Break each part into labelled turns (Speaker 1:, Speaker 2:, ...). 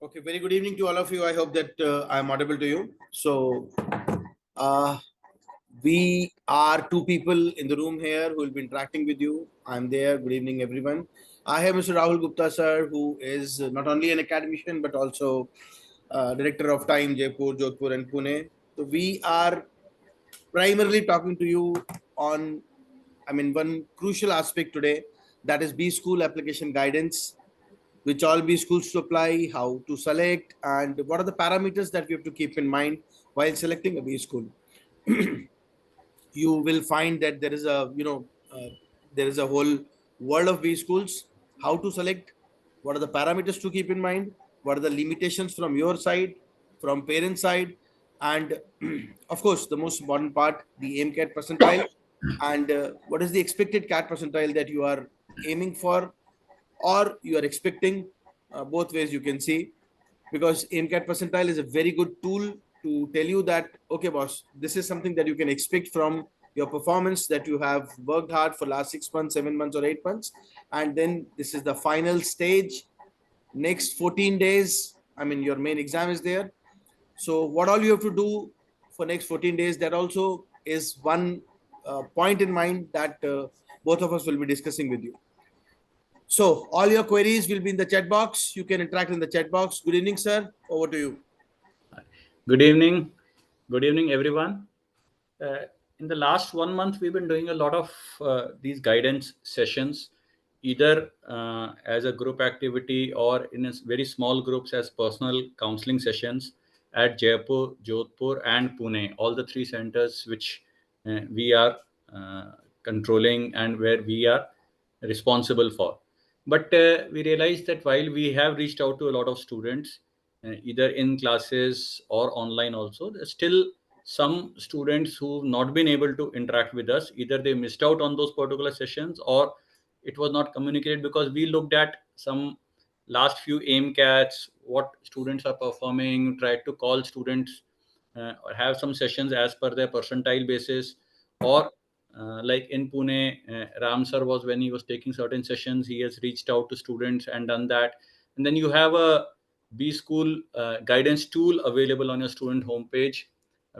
Speaker 1: Okay, very good evening to all of you. I hope that I'm audible to you. So, uh, we are two people in the room here who will be interacting with you. I'm there. Good evening, everyone. I have Mr. Rahul Gupta, sir, who is not only an academician but also Director of Time, Jaipur, Jodhpur, and Pune. So, we are primarily talking to you on, one crucial aspect today, that is B school application guidance, which all B schools to apply, how to select, and what are the parameters that we have to keep in mind while selecting a B school. You will find that there is there is a whole world of B schools. How to select? What are the parameters to keep in mind? What are the limitations from your side, from parent side, and of course, the most important part, the aim cat percentile, and what is the expected cat percentile that you are aiming for or you are expecting. Both ways you can see, because MCAT percentile is a very good tool to tell you that, okay, boss, this is something that you can expect from your performance, that you have worked hard for last 6 months, 7 months, or 8 months. And then this is the final stage. Next 14 days, your main exam is there. So what all you have to do for next 14 days, that also is one point in mind that both of us will be discussing with you. So all your queries will be in the chat box. You can interact in the chat box. Good evening, sir. Over to you.
Speaker 2: Good evening. Good evening, everyone. Uh, in the last 1 month, we've been doing a lot of these guidance sessions, either as a group activity or in a very small groups as personal counseling sessions at Jaipur, Jodhpur, and Pune, all the three centers which we are uh, controlling and where we are responsible for. But we realized that while we have reached out to a lot of students, either in classes or online also, there's still some students who've not been able to interact with us. Either they missed out on those particular sessions or it was not communicated, because we looked at some last few aim cats, what students are performing, tried to call students or have some sessions as per their percentile basis. Or like in Pune, Ram sir was, when he was taking certain sessions, he has reached out to students and done that. And then you have a B school guidance tool available on your student homepage,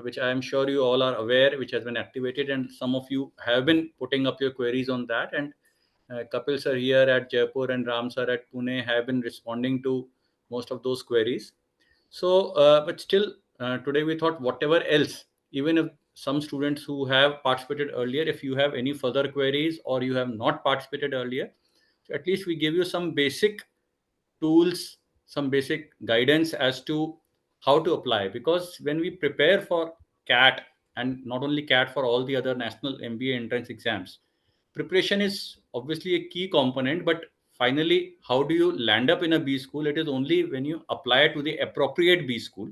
Speaker 2: which I am sure you all are aware, which has been activated, and some of you have been putting up your queries on that. And Kapil sir here at Jaipur and Ram sir at Pune have been responding to most of those queries. So, but still, today we thought whatever else, even if some students who have participated earlier, if you have any further queries or you have not participated earlier, so at least we give you some basic tools, some basic guidance as to how to apply. Because when we prepare for CAT, and not only CAT, for all the other national MBA entrance exams, preparation is obviously a key component. But finally, how do you land up in a B school? It is only when you apply to the appropriate B school,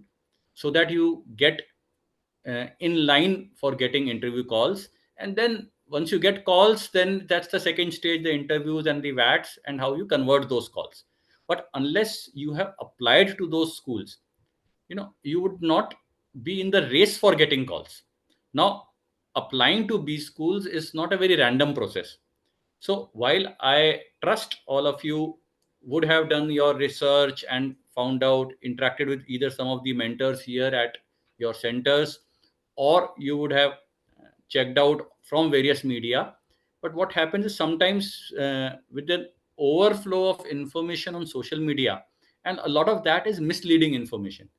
Speaker 2: so that you get in line for getting interview calls. And then once you get calls, then that's the second stage, the interviews and the VATs, and how you convert those calls. But unless you have applied to those schools, you would not be in the race for getting calls. Now, applying to B schools is not a very random process. So while I trust all of you would have done your research and found out, interacted with either some of the mentors here at your centers, or you would have checked out from various media. But what happens is sometimes with the overflow of information on social media, and a lot of that is misleading information,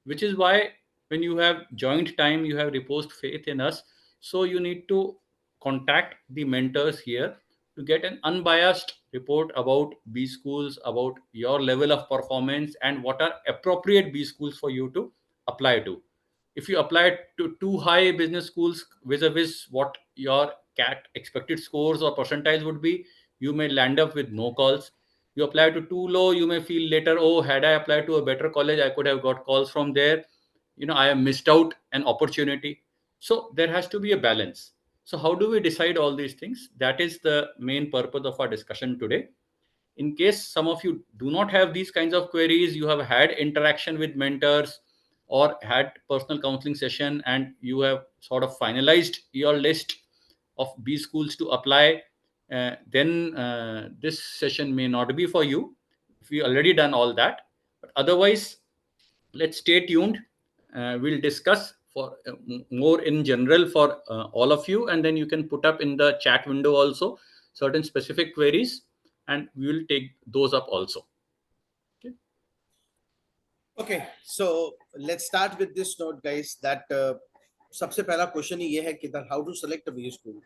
Speaker 2: which is why when you have joined time, you have reposed faith in us. So you need to contact the mentors here to get an unbiased report about B schools, about your level of performance, and what are appropriate B schools for you to apply to. If you apply to too high business schools vis-a-vis what your cat expected scores or percentiles would be, you may land up with no calls. You apply to too low, you may feel later, oh, had I applied to a better college, I could have got calls from there. I have missed out an opportunity. So there has to be a balance. So how do we decide all these things? That is the main purpose of our discussion today. In case some of you do not have these kinds of queries, you have had interaction with mentors or had personal counseling session, and you have sort of finalized your list of B schools to apply, then this session may not be for you if you already done all that. But otherwise, let's stay tuned. We'll discuss for more in general for all of you, and then you can put up in the chat window also certain specific queries, and we will take those up also. Okay.
Speaker 1: Okay, so let's start with this note, guys. That सबसे पहला question ही ये है कि that how to select a business school.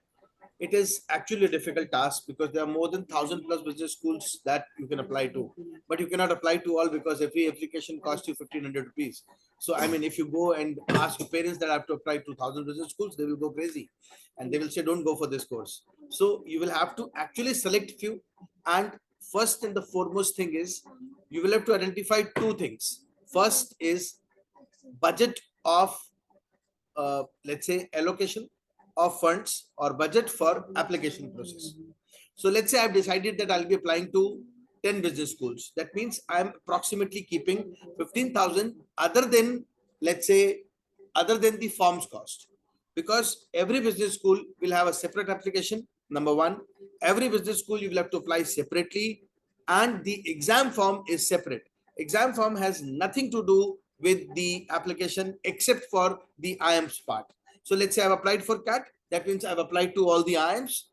Speaker 1: It is actually a difficult task because there are more than 1,000+ business schools that you can apply to, but you cannot apply to all because every application costs you 1,500 rupees. So I mean, if you go and ask your parents that I have to apply to 1,000 business schools, they will go crazy and they will say don't go for this course. So you will have to actually select few, and first and the foremost thing is you will have to identify two things. First is budget of let's say allocation of funds or budget for application process. So let's say I've decided that I'll be applying to 10 business schools. That means I'm approximately keeping 15,000 other than, let's say, other than the forms cost, because every business school will have a separate application. Number one, every business school you will have to apply separately, and the exam form is separate. Exam form has nothing to do with the application except for the IIMS part. So let's say I've applied for CAT. That means I've applied to all the IIMS,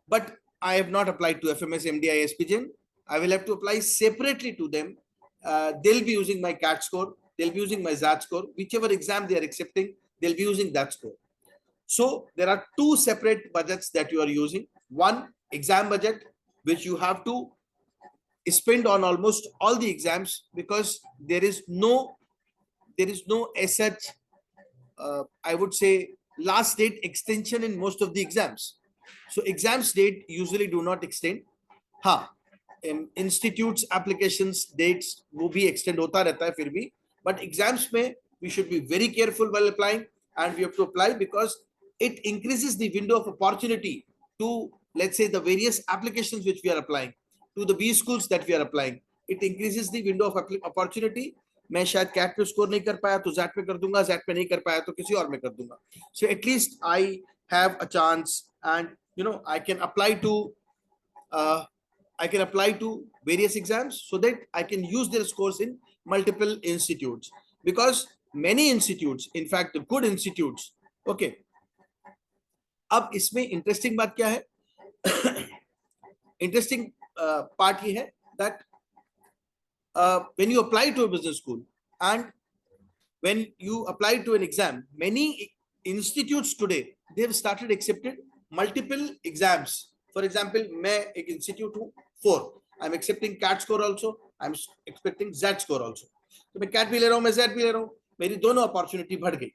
Speaker 1: but I have not applied to FMS, MDI, SPGen. I will have to apply separately to them. They'll be using my CAT score. They'll be using my ZAT score. Whichever exam they are accepting, they'll be using that score. So there are two separate budgets that you are using. One, exam budget, which you have to spend on almost all the exams, because there is no as such I would say last date extension in most of the exams. So exams date usually do not extend. हाँ, institutes applications dates वो भी extend होता रहता है फिर भी, but exams में we should be very careful while applying, and we have to apply because it increases the window of opportunity to, let's say, the various applications which we are applying, to the B schools that we are applying. It increases the window of opportunity. मैं शायद cat पे score नहीं कर पाया तो jet पे कर दूंगा, जैट पे नहीं कर पाया तो किसी और में कर दूंगा. So at least I have a chance, and I can apply to various exams so that I can use their scores in multiple institutes, because many institutes, in fact the good institutes. Okay, अब इसमें interesting बात क्या है? Interesting part ये है that when you apply to a business school and when you apply to an exam, many institutes today, they have started accepted multiple exams. For example, मैं एक institute हूँ 4, I'm accepting CAT score also, I'm expecting ZAT score also. तो मैं CAT भी ले रहा हूँ, मैं ZAT भी ले रहा हूँ, मेरी दोनों opportunity बढ़ गई.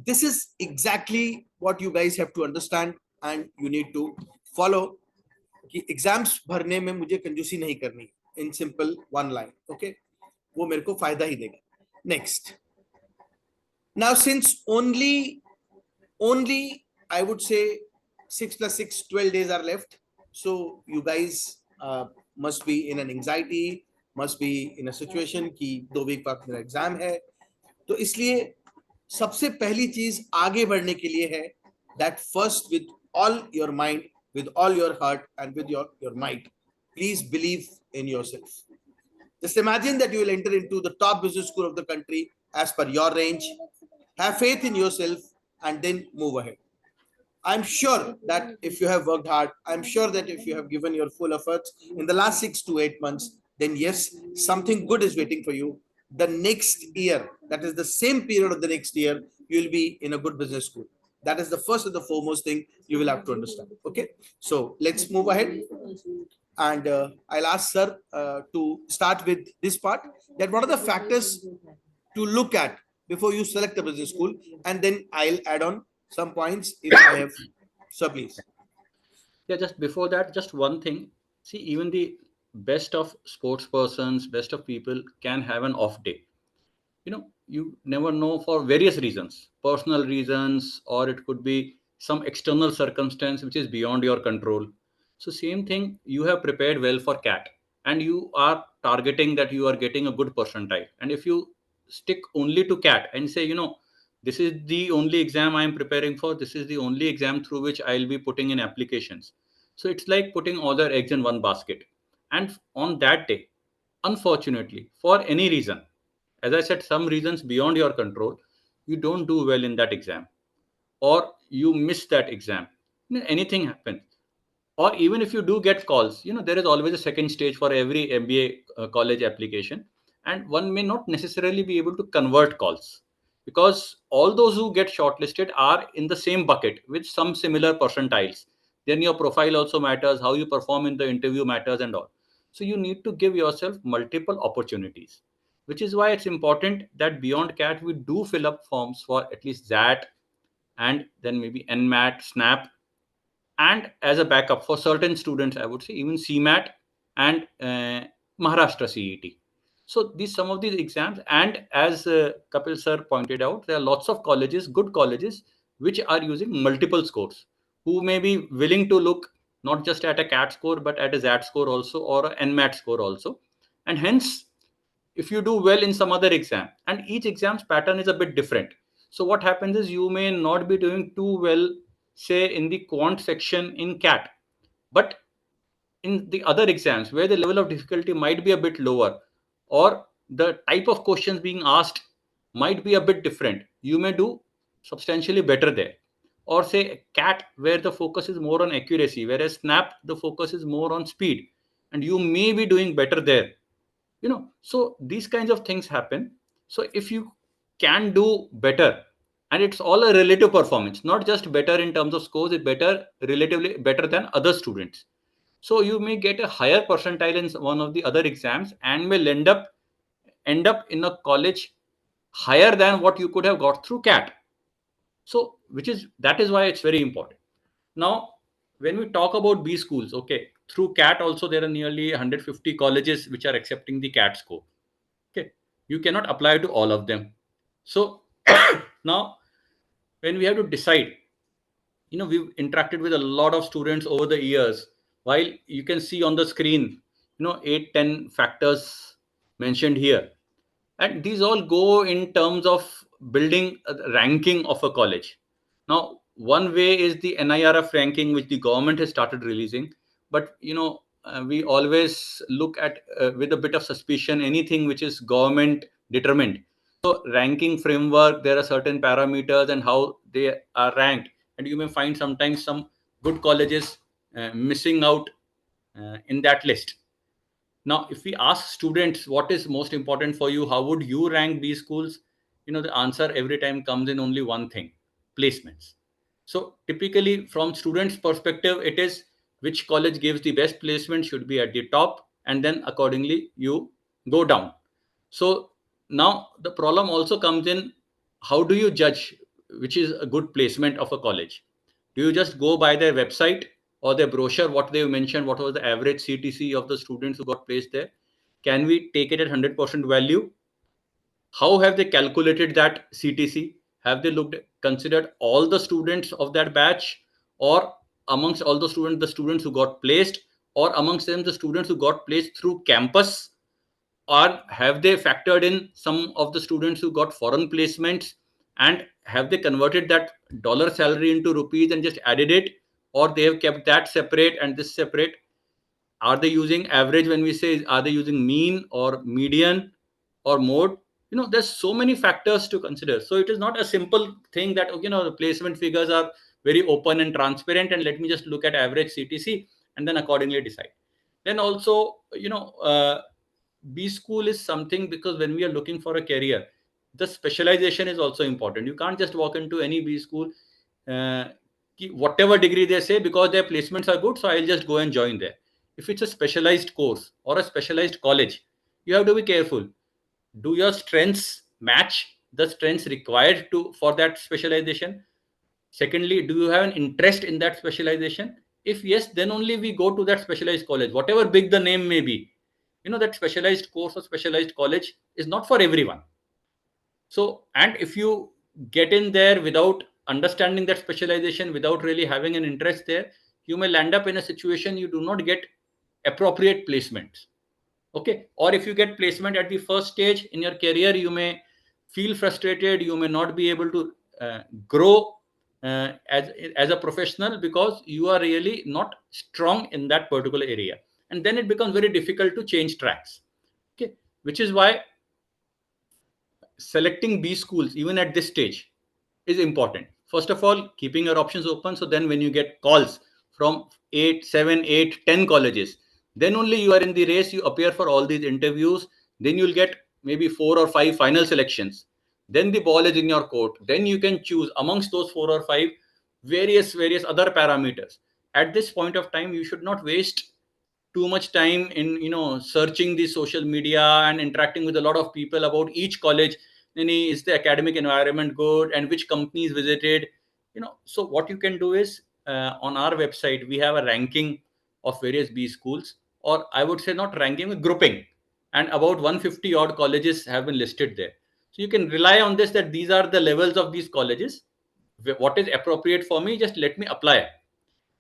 Speaker 1: This is exactly what you guys have to understand and you need to follow. कि एग्जाम्स भरने में मुझे कंजूसी नहीं करनी, in simple one line. Okay, वो मेरे को फायदा ही देगा. Next, now since only I would say 6 + 6 12 days are left, so you guys must be in an anxiety, must be in a situation कि 2 वीक बाद मेरा एग्जाम है. तो इसलिए सबसे पहली चीज आगे बढ़ने के लिए है that first, with all your mind, with all your heart, and with your might, please believe in yourself. Just imagine that you will enter into the top business school of the country as per your range. Have faith in yourself and then move ahead. I'm sure that if you have worked hard, I'm sure that if you have given your full efforts in the last 6 to 8 months, then yes, something good is waiting for you. The next year, that is the same period of the next year, you will be in a good business school. That is the first and the foremost thing you will have to understand. Okay, so let's move ahead. And I'll ask sir to start with this part, that what are the factors to look at before you select a business school, and then I'll add on some points if I have. So please.
Speaker 2: Yeah, just before that, just one thing. See, even the best of sports persons, best of people can have an off day. You never know, for various reasons, personal reasons, or it could be some external circumstance which is beyond your control. So same thing, you have prepared well for CAT and you are targeting that you are getting a good percentile. And if you stick only to CAT and say, this is the only exam I am preparing for, this is the only exam through which I'll be putting in applications, so it's like putting all their eggs in one basket. And on that day, unfortunately, for any reason, as I said, some reasons beyond your control, you don't do well in that exam, or you miss that exam, anything happens. Or even if you do get calls, there is always a second stage for every MBA college application, and one may not necessarily be able to convert calls, because all those who get shortlisted are in the same bucket with some similar percentiles. Then your profile also matters, how you perform in the interview matters, and all. So you need to give yourself multiple opportunities, which is why it's important that beyond CAT we do fill up forms for at least that, and then maybe NMAT, SNAP, and as a backup for certain students, I would say even CMAT and Maharashtra CET. So these some of these exams, and as Kapil sir pointed out, there are lots of colleges, good colleges, which are using multiple scores, who may be willing to look not just at a CAT score but at a ZAT score also, or a NMAT score also. And hence, if you do well in some other exam, and each exam's pattern is a bit different, so what happens is you may not be doing too well, say in the quant section in CAT, but in the other exams where the level of difficulty might be a bit lower, or the type of questions being asked might be a bit different, you may do substantially better there. Or say CAT, where the focus is more on accuracy, whereas SNAP, the focus is more on speed, and you may be doing better there. So these kinds of things happen. So if you can do better, and it's all a relative performance, not just better in terms of scores, it's better, relatively better than other students. So you may get a higher percentile in one of the other exams, and will end up in a college higher than what you could have got through CAT. So that is why it's very important. Now, when we talk about B schools, okay, through CAT also there are nearly 150 colleges which are accepting the CAT score. Okay, you cannot apply to all of them. So now, when we have to decide, we've interacted with a lot of students over the years. While you can see on the screen, 8-10 factors mentioned here, and these all go in terms of building a ranking of a college. Now, one way is the NIRF ranking, which the government has started releasing, but we always look at with a bit of suspicion anything which is government determined. So ranking framework, there are certain parameters and how they are ranked, and you may find sometimes some good colleges missing out in that list. Now, if we ask students what is most important for you, how would you rank B schools? The answer every time comes in only one thing: placements. So, typically, from students' perspective, it is which college gives the best placement should be at the top, and then accordingly you go down. So, now the problem also comes in: how do you judge which is a good placement of a college? Do you just go by their website or their brochure, what they mentioned, what was the average CTC of the students who got placed there? Can we take it at 100% value? How have they calculated that CTC? Have they considered all the students of that batch, or amongst all the students who got placed, or amongst them the students who got placed through campus? Or have they factored in some of the students who got foreign placements, and have they converted that dollar salary into rupees and just added it, or they have kept that separate and this separate? Are they using average? When we say, are they using mean or median or mode? There's so many factors to consider. So it is not a simple thing that, the placement figures are very open and transparent, and let me just look at average CTC and then accordingly decide. Then also, B school is something, because when we are looking for a career, the specialization is also important. You can't just walk into any B school, uh, whatever degree they say, because their placements are good, so I'll just go and join there. If it's a specialized course or a specialized college, you have to be careful. Do your strengths match the strengths required for that specialization? Secondly, do you have an interest in that specialization? If yes, then only we go to that specialized college, whatever big the name may be. That specialized course or specialized college is not for everyone. So, and if you get in there without understanding that specialization, without really having an interest there, you may land up in a situation you do not get appropriate placements. Okay, or if you get placement at the first stage in your career, you may feel frustrated, you may not be able to grow as a professional, because you are really not strong in that particular area, and then it becomes very difficult to change tracks. which is why selecting B schools, even at this stage, is important. First of all, keeping your options open. So then when you get calls from 8, 7, 8, 10 colleges, then only you are in the race, you appear for all these interviews, then you'll get maybe 4 or 5 final selections. Then the ball is in your court. Then you can choose amongst those 4 or 5 various other parameters. At this point of time, you should not waste too much time in searching the social media and interacting with a lot of people about each college. Is the academic environment good, and which companies visited? So what you can do is, on our website we have a ranking of various B schools, or I would say not ranking, with grouping, and about 150 odd colleges have been listed there. So you can rely on this, that these are the levels of these colleges. What is appropriate for me, just let me apply.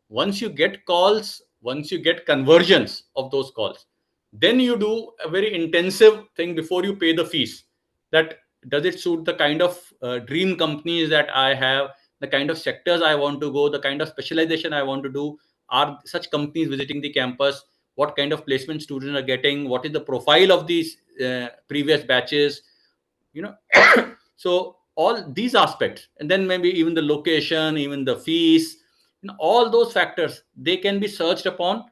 Speaker 2: Once you get calls, once you get conversions of those calls, then you do a very intensive thing before you pay the fees. That does it suit the kind of dream companies that I have, the kind of sectors I want to go, the kind of specialization I want to do? Are such companies visiting the campus? What kind of placement students are getting? What is the profile of these previous batches? you know so all these aspects, and then maybe even the location, even the fees, all those factors, they can be searched upon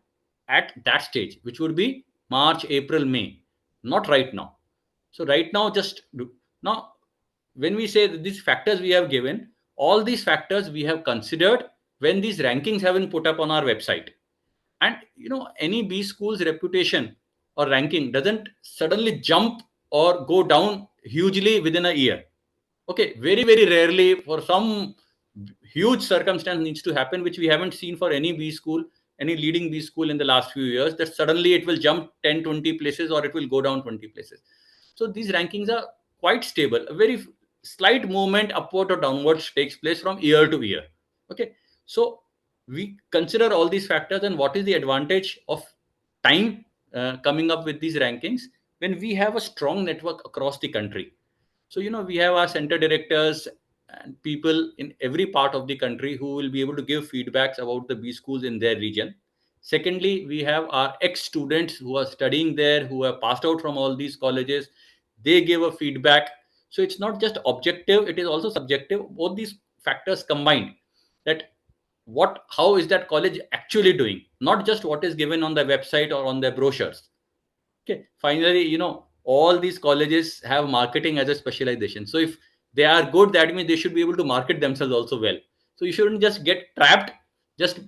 Speaker 2: at that stage, which would be March, April, May, not right now. So right now, just do now. When we say that these factors we have given, all these factors we have considered when these rankings have been put up on our website. And any B school's reputation or ranking doesn't suddenly jump or go down hugely within a year. Okay, very very rarely, for some huge circumstance needs to happen, which we haven't seen for any B school, any leading B school in the last few years, that suddenly it will jump 10, 20 places, or it will go down 20 places. So these rankings are quite stable. A very slight movement upward or downwards takes place from year to year. Okay, so we consider all these factors, and what is the advantage of time coming up with these rankings when we have a strong network across the country. So we have our center directors and people in every part of the country who will be able to give feedbacks about the B schools in their region. Secondly, we have our ex students who are studying there, who have passed out from all these colleges. They give a feedback. So it's not just objective, it is also subjective, both these factors combined. That how is that college actually doing, not just what is given on the website or on their brochures. Okay, finally, all these colleges have marketing as a specialization. So if they are good, that means they should be able to market themselves also well. So you shouldn't just get trapped just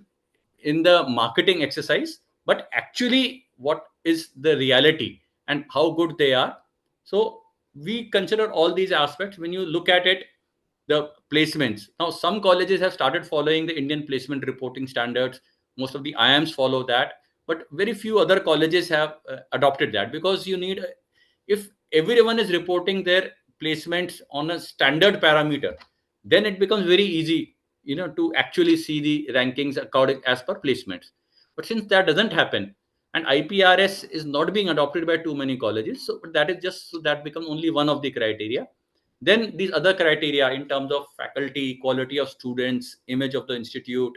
Speaker 2: in the marketing exercise, but actually what is the reality and how good they are. So we consider all these aspects when you look at it. The placements, now some colleges have started following the Indian placement reporting standards. Most of the IIMs follow that, but very few other colleges have adopted that, because you need, if everyone is reporting their placements on a standard parameter, then it becomes very easy to actually see the rankings according as per placements. But since that doesn't happen, and IPRS is not being adopted by too many colleges, so that is just, so that becomes only one of the criteria. Then these other criteria in terms of faculty, quality of students, image of the institute,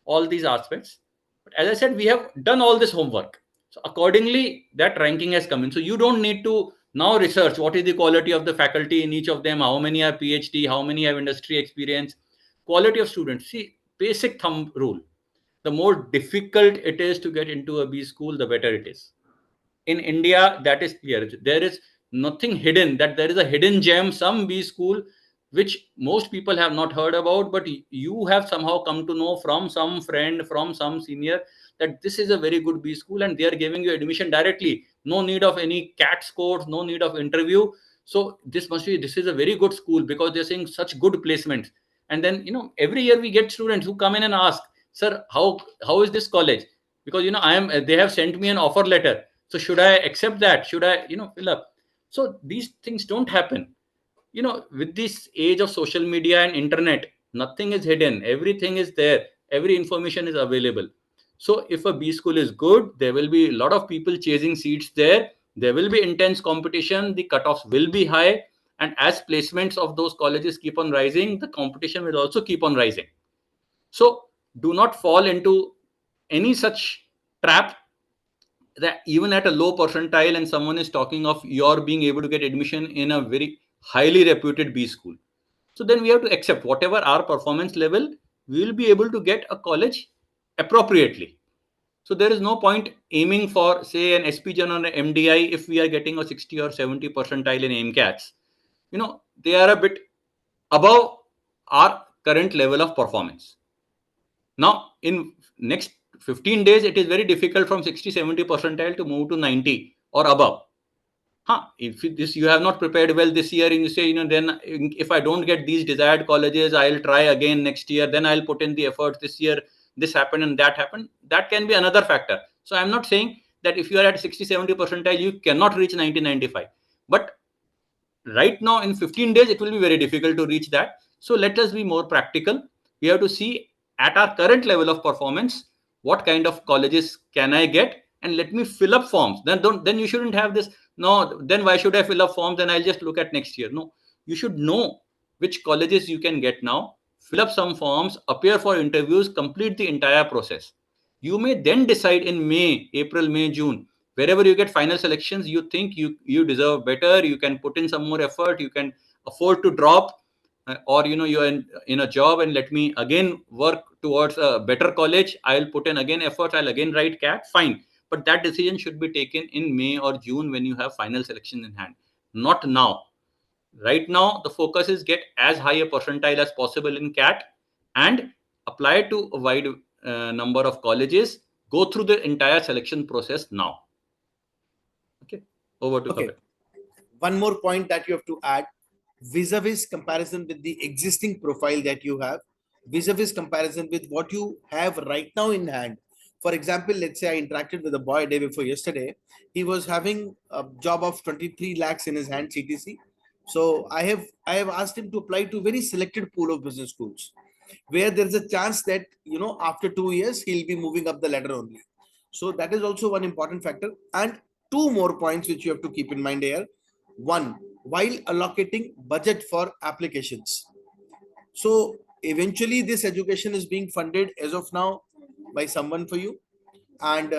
Speaker 2: all these aspects. But as I said, we have done all this homework. So accordingly, that ranking has come in. So you don't need to now research what is the quality of the faculty in each of them, how many are PhD, how many have industry experience, quality of students. See, basic thumb rule. The more difficult it is to get into a B school, the better it is. In India, that is clear. There is nothing hidden, that there is a hidden gem, some B school, which most people have not heard about, but you have somehow come to know from some friend, from some senior, that this is a very good B school and they are giving you admission directly. No need of any CAT scores, no need of interview. So this is a very good school because they're saying such good placements. And then, every year we get students who come in and ask, sir, how is this college? Because, they have sent me an offer letter, so should I accept that? Should I, fill up? So these things don't happen. With this age of social media and internet, nothing is hidden. Everything is there. Every information is available. So if a B school is good, there will be a lot of people chasing seats there. There will be intense competition. The cutoffs will be high. And as placements of those colleges keep on rising, the competition will also keep on rising. So do not fall into any such trap. that even at a low percentile and someone is talking of your being able to get admission in a very highly reputed B school, so then we have to accept whatever our performance level, we will be able to get a college appropriately. So there is no point aiming for, say, an SPGen or an MDI if we are getting a 60 or 70 percentile in AIMCATs. They are a bit above our current level of performance. Now, in next 15 days, it is very difficult from 60, 70 percentile to move to 90 or above. If this you have not prepared well this year and you say, then if I don't get these desired colleges, I'll try again next year, then I'll put in the efforts this year, this happened and that happened. That can be another factor. So I'm not saying that if you are at 60, 70 percentile, you cannot reach 90, 95. But right now in 15 days, it will be very difficult to reach that. So let us be more practical. We have to see at our current level of performance, what kind of colleges can I get, and let me fill up forms. Then you shouldn't have this. No, then why should I fill up forms? Then I'll just look at next year. No, you should know which colleges you can get now. Fill up some forms, appear for interviews, complete the entire process. You may then decide in May, April, May, June, wherever you get final selections, you think you deserve better, you can put in some more effort, you can afford to drop, or you're in a job and let me again work towards a better college. I'll put in again effort, I'll again write cat, fine. But that decision should be taken in May or June when you have final selection in hand, not now. Right now the focus is get as high a percentile as possible in cat and apply to a wide number of colleges. Go through the entire selection process now. Okay, over to
Speaker 1: Okay.
Speaker 2: Kapil.
Speaker 1: One more point that you have to add, vis-a-vis comparison with the existing profile that you have, vis-a-vis comparison with what you have right now in hand. For example, let's say I interacted with a boy day before yesterday. He was having a job of 23 lakhs in his hand, CTC. So I have asked him to apply to very selected pool of business schools where there's a chance that after 2 years he'll be moving up the ladder only. So that is also one important factor. And two more points which you have to keep in mind here. One, while allocating budget for applications. So eventually this education is being funded as of now by someone for you, and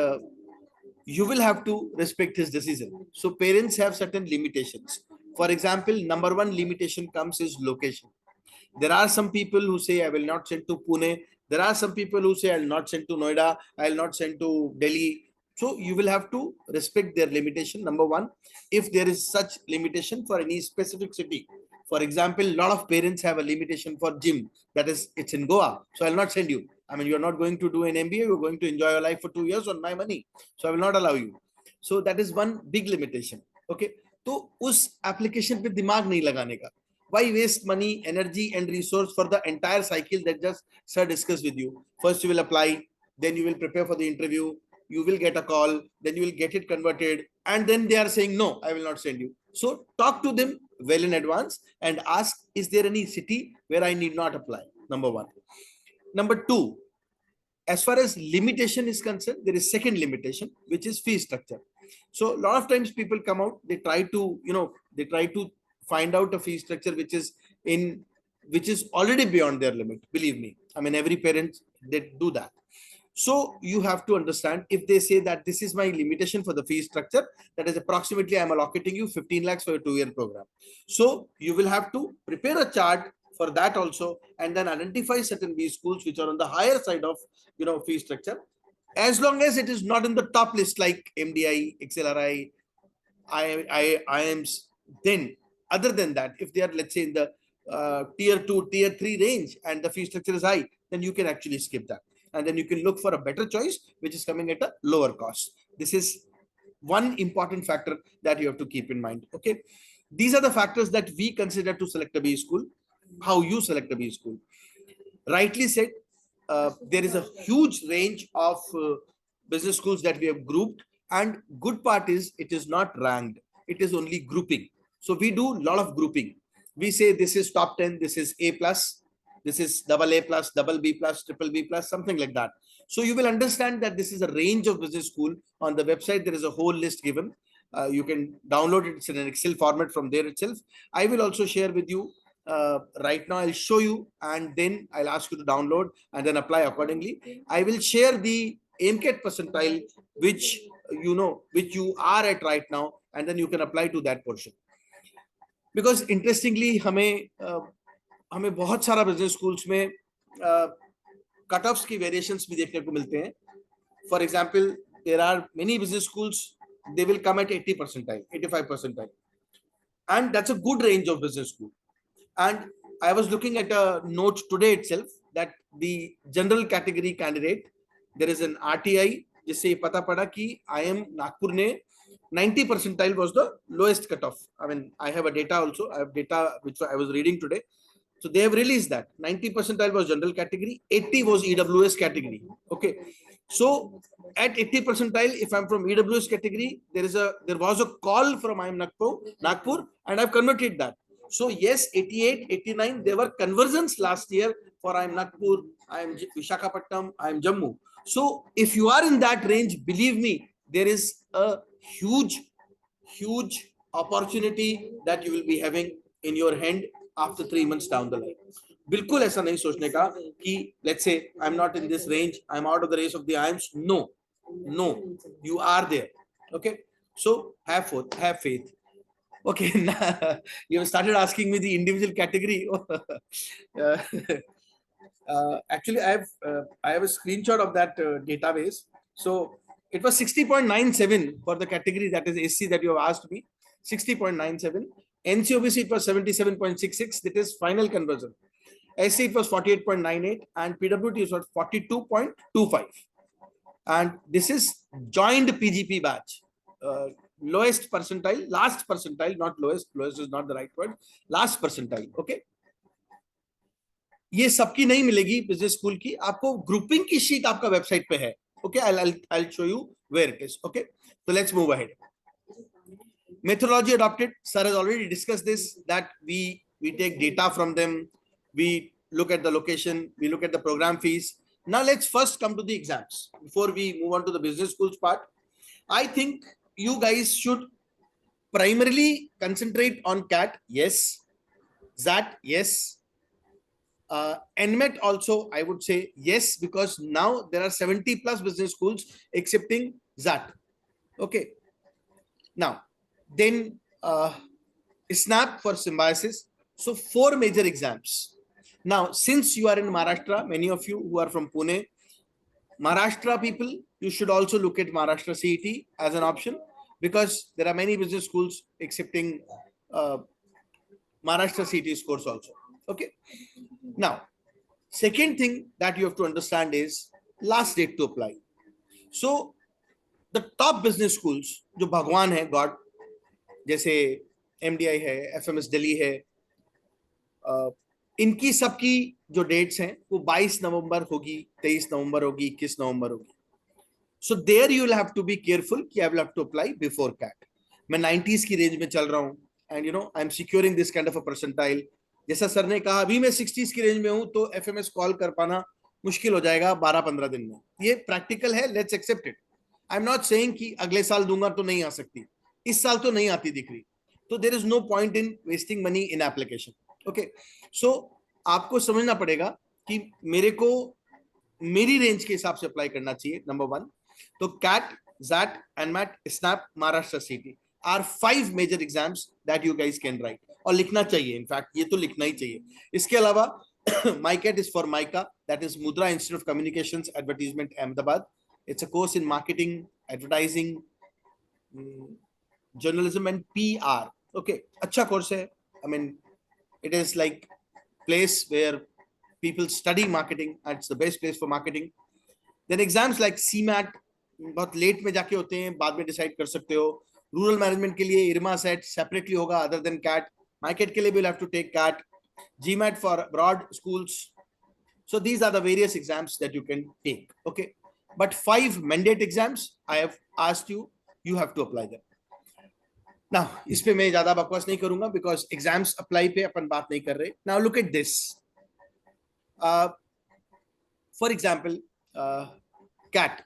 Speaker 1: you will have to respect his decision. So parents have certain limitations. For example, number one limitation comes is location. There are some people who say, I will not send to Pune. There are some people who say, I'll not send to Noida. I'll not send to Delhi. So you will have to respect their limitation. Number one, if there is such limitation for any specific city. For example, a lot of parents have a limitation for gym. That is, it's in Goa. So I'll not send you. I mean, you're not going to do an MBA. You're going to enjoy your life for 2 years on my money. So I will not allow you. So that is one big limitation. Okay. तो उस application पे दिमाग नहीं लगाने का. Why waste money, energy, and resource for the entire cycle that just sir discussed with you? First, you will apply, then you will prepare for the interview, you will get a call, then you will get it converted, and then they are saying, no, I will not send you. So talk to them well in advance and ask, is there any city where I need not apply? Number one. Number two, as far as limitation is concerned, there is second limitation, which is fee structure. So a lot of times people come out, they try to find out a fee structure which is already beyond their limit. Believe me, I mean, every parent, they do that. So you have to understand, if they say that this is my limitation for the fee structure, that is approximately I'm allocating you 15 lakhs for a 2-year program. So you will have to prepare a chart for that also, and then identify certain B schools which are on the higher side of fee structure, as long as it is not in the top list like MDI, XLRI, IIMs. Then other than that, if they are, let's say, in the tier 2, tier 3 range and the fee structure is high, then you can actually skip that, and then you can look for a better choice which is coming at a lower cost. This is one important factor that you have to keep in mind. Okay, these are the factors that we consider to select a B school. How you select a B school? Rightly said, there is a huge range of business schools that we have grouped, and good part is it is not ranked, it is only grouping. So we do a lot of grouping. We say this is top 10, this is A plus, this is double A plus, double B plus, triple B plus, something like that. So you will understand that this is a range of business school. On the website there is a whole list given. You can download it. It's in an Excel format from there itself. I will also share with you. Right now I'll show you, and then I'll ask you to download and then apply accordingly. I will share the AIMCAT percentile which which you are at right now, and then you can apply to that portion. Because interestingly हमें बहुत सारा business schools में cut offs की variations भी देखने को मिलते हैं. For example, there are many business schools, they will come at 80 percentile, 85 percentile, and that's a good range of business school. And I was looking at a note today itself that the general category candidate, there is an RTI जिससे पता पड़ा कि IIM Nagpur ने 90 percentile was the lowest cutoff. I mean, I have a data also. I have data which I was reading today. So they have released that 90 percentile was general category, 80 was EWS category. Okay. So at 80 percentile, if I'm from EWS category, there was a call from IIM Nagpur, and I've converted that. So yes, 88, 89, there were conversions last year for IIM Nagpur, IIM Visakhapatnam, IIM Jammu. So if you are in that range, believe me, there is a huge opportunity that you will be having in your hand after 3 months down the line. बिल्कुल ऐसा नहीं सोचने का कि let's say I'm not in this range, I'm out of the race of the IIMs. No, you are there. Okay, so have faith. Okay, you have started asking me the individual category. Actually, I have a screenshot of that database. So it was 60.97 for the category, that is SC, that you have asked me. 60.97. NCOBC it was 77.66. That is final conversion. SC it was 48.98 and PWT was 42.25. And this is joined PGP batch. Lowest percentile, last percentile, not lowest. Lowest is not the right word. Last percentile. Okay. ये सबकी नहीं मिलेगी business school की, आपको grouping की sheet आपका website पे है. Okay, I'll show you where it is. Okay, so let's move ahead. Methodology adopted, sir has already discussed this, that we take data from them, we look at the location, we look at the program fees. Now let's first come to the exams before we move on to the business schools part. I think you guys should primarily concentrate on CAT. Yes. ZAT. Yes. NMET also, I would say yes, because now there are 70 plus business schools accepting ZAT. Okay. Now, then SNAP for symbiosis. So 4 major exams. Now, since you are in Maharashtra, many of you who are from Pune, Maharashtra people, you should also look at Maharashtra CET as an option, because there are many business schools accepting Maharashtra CET scores also. Okay. Now, second thing that you have to understand is last date to apply. So the top business schools, जो भगवान है, God, जैसे MDI है, FMS Delhi है, इनकी सबकी जो dates हैं वो 22 नवंबर होगी, 23 नवंबर होगी, 21 नवंबर होगी. So there you will have to be careful कि I will have to apply before CAT. मैं 90s की रेंज में चल रहा हूँ, and I am securing this kind of a percentile. जैसा सर ने कहा, अभी मैं 60s की रेंज में हूं, तो FMS कॉल कर पाना मुश्किल हो जाएगा 12-15 दिन में. ये प्रैक्टिकल है, let's accept it. I am not saying कि अगले साल दूंगा तो नहीं आ सकती, इस साल तो नहीं आती दिख रही, तो there is no point in wasting money in application. Okay, so आपको समझना पड़ेगा कि मेरे को मेरी रेंज के हिसाब से अप्लाई करना चाहिए. नंबर 1, तो cat, ZAT, NMAT, SNAP, Maharashtra CT are 5 major exams that you guys can write, और लिखना चाहिए. इनफैक्ट ये तो लिखना ही चाहिए. इसके अलावा MyCAT is for MICA, that is Mudra Institute of Communications Advertisement Ahmedabad. It's a course in marketing, advertising, journalism and PR. Okay, अच्छा course है. I mean, it is like place where people study marketing, and it's the best place for marketing. Then exams like CMAT बहुत late में जाके होते हैं, बाद में decide कर सकते हो. रूरल मैनेजमेंट के लिए IRMA सेट सेपरेटली होगा अदर देन CAT. MyCAT के लिए भी have to take CAT. GMAT for broad schools. So these are the various exams that you can take. Okay, but 5 mandate exams I have asked you, you have to apply them. Now इस पे मैं ज्यादा बकवास नहीं करूंगा, because exams apply पे अपन बात नहीं कर रहे. Now look at this. For example, CAT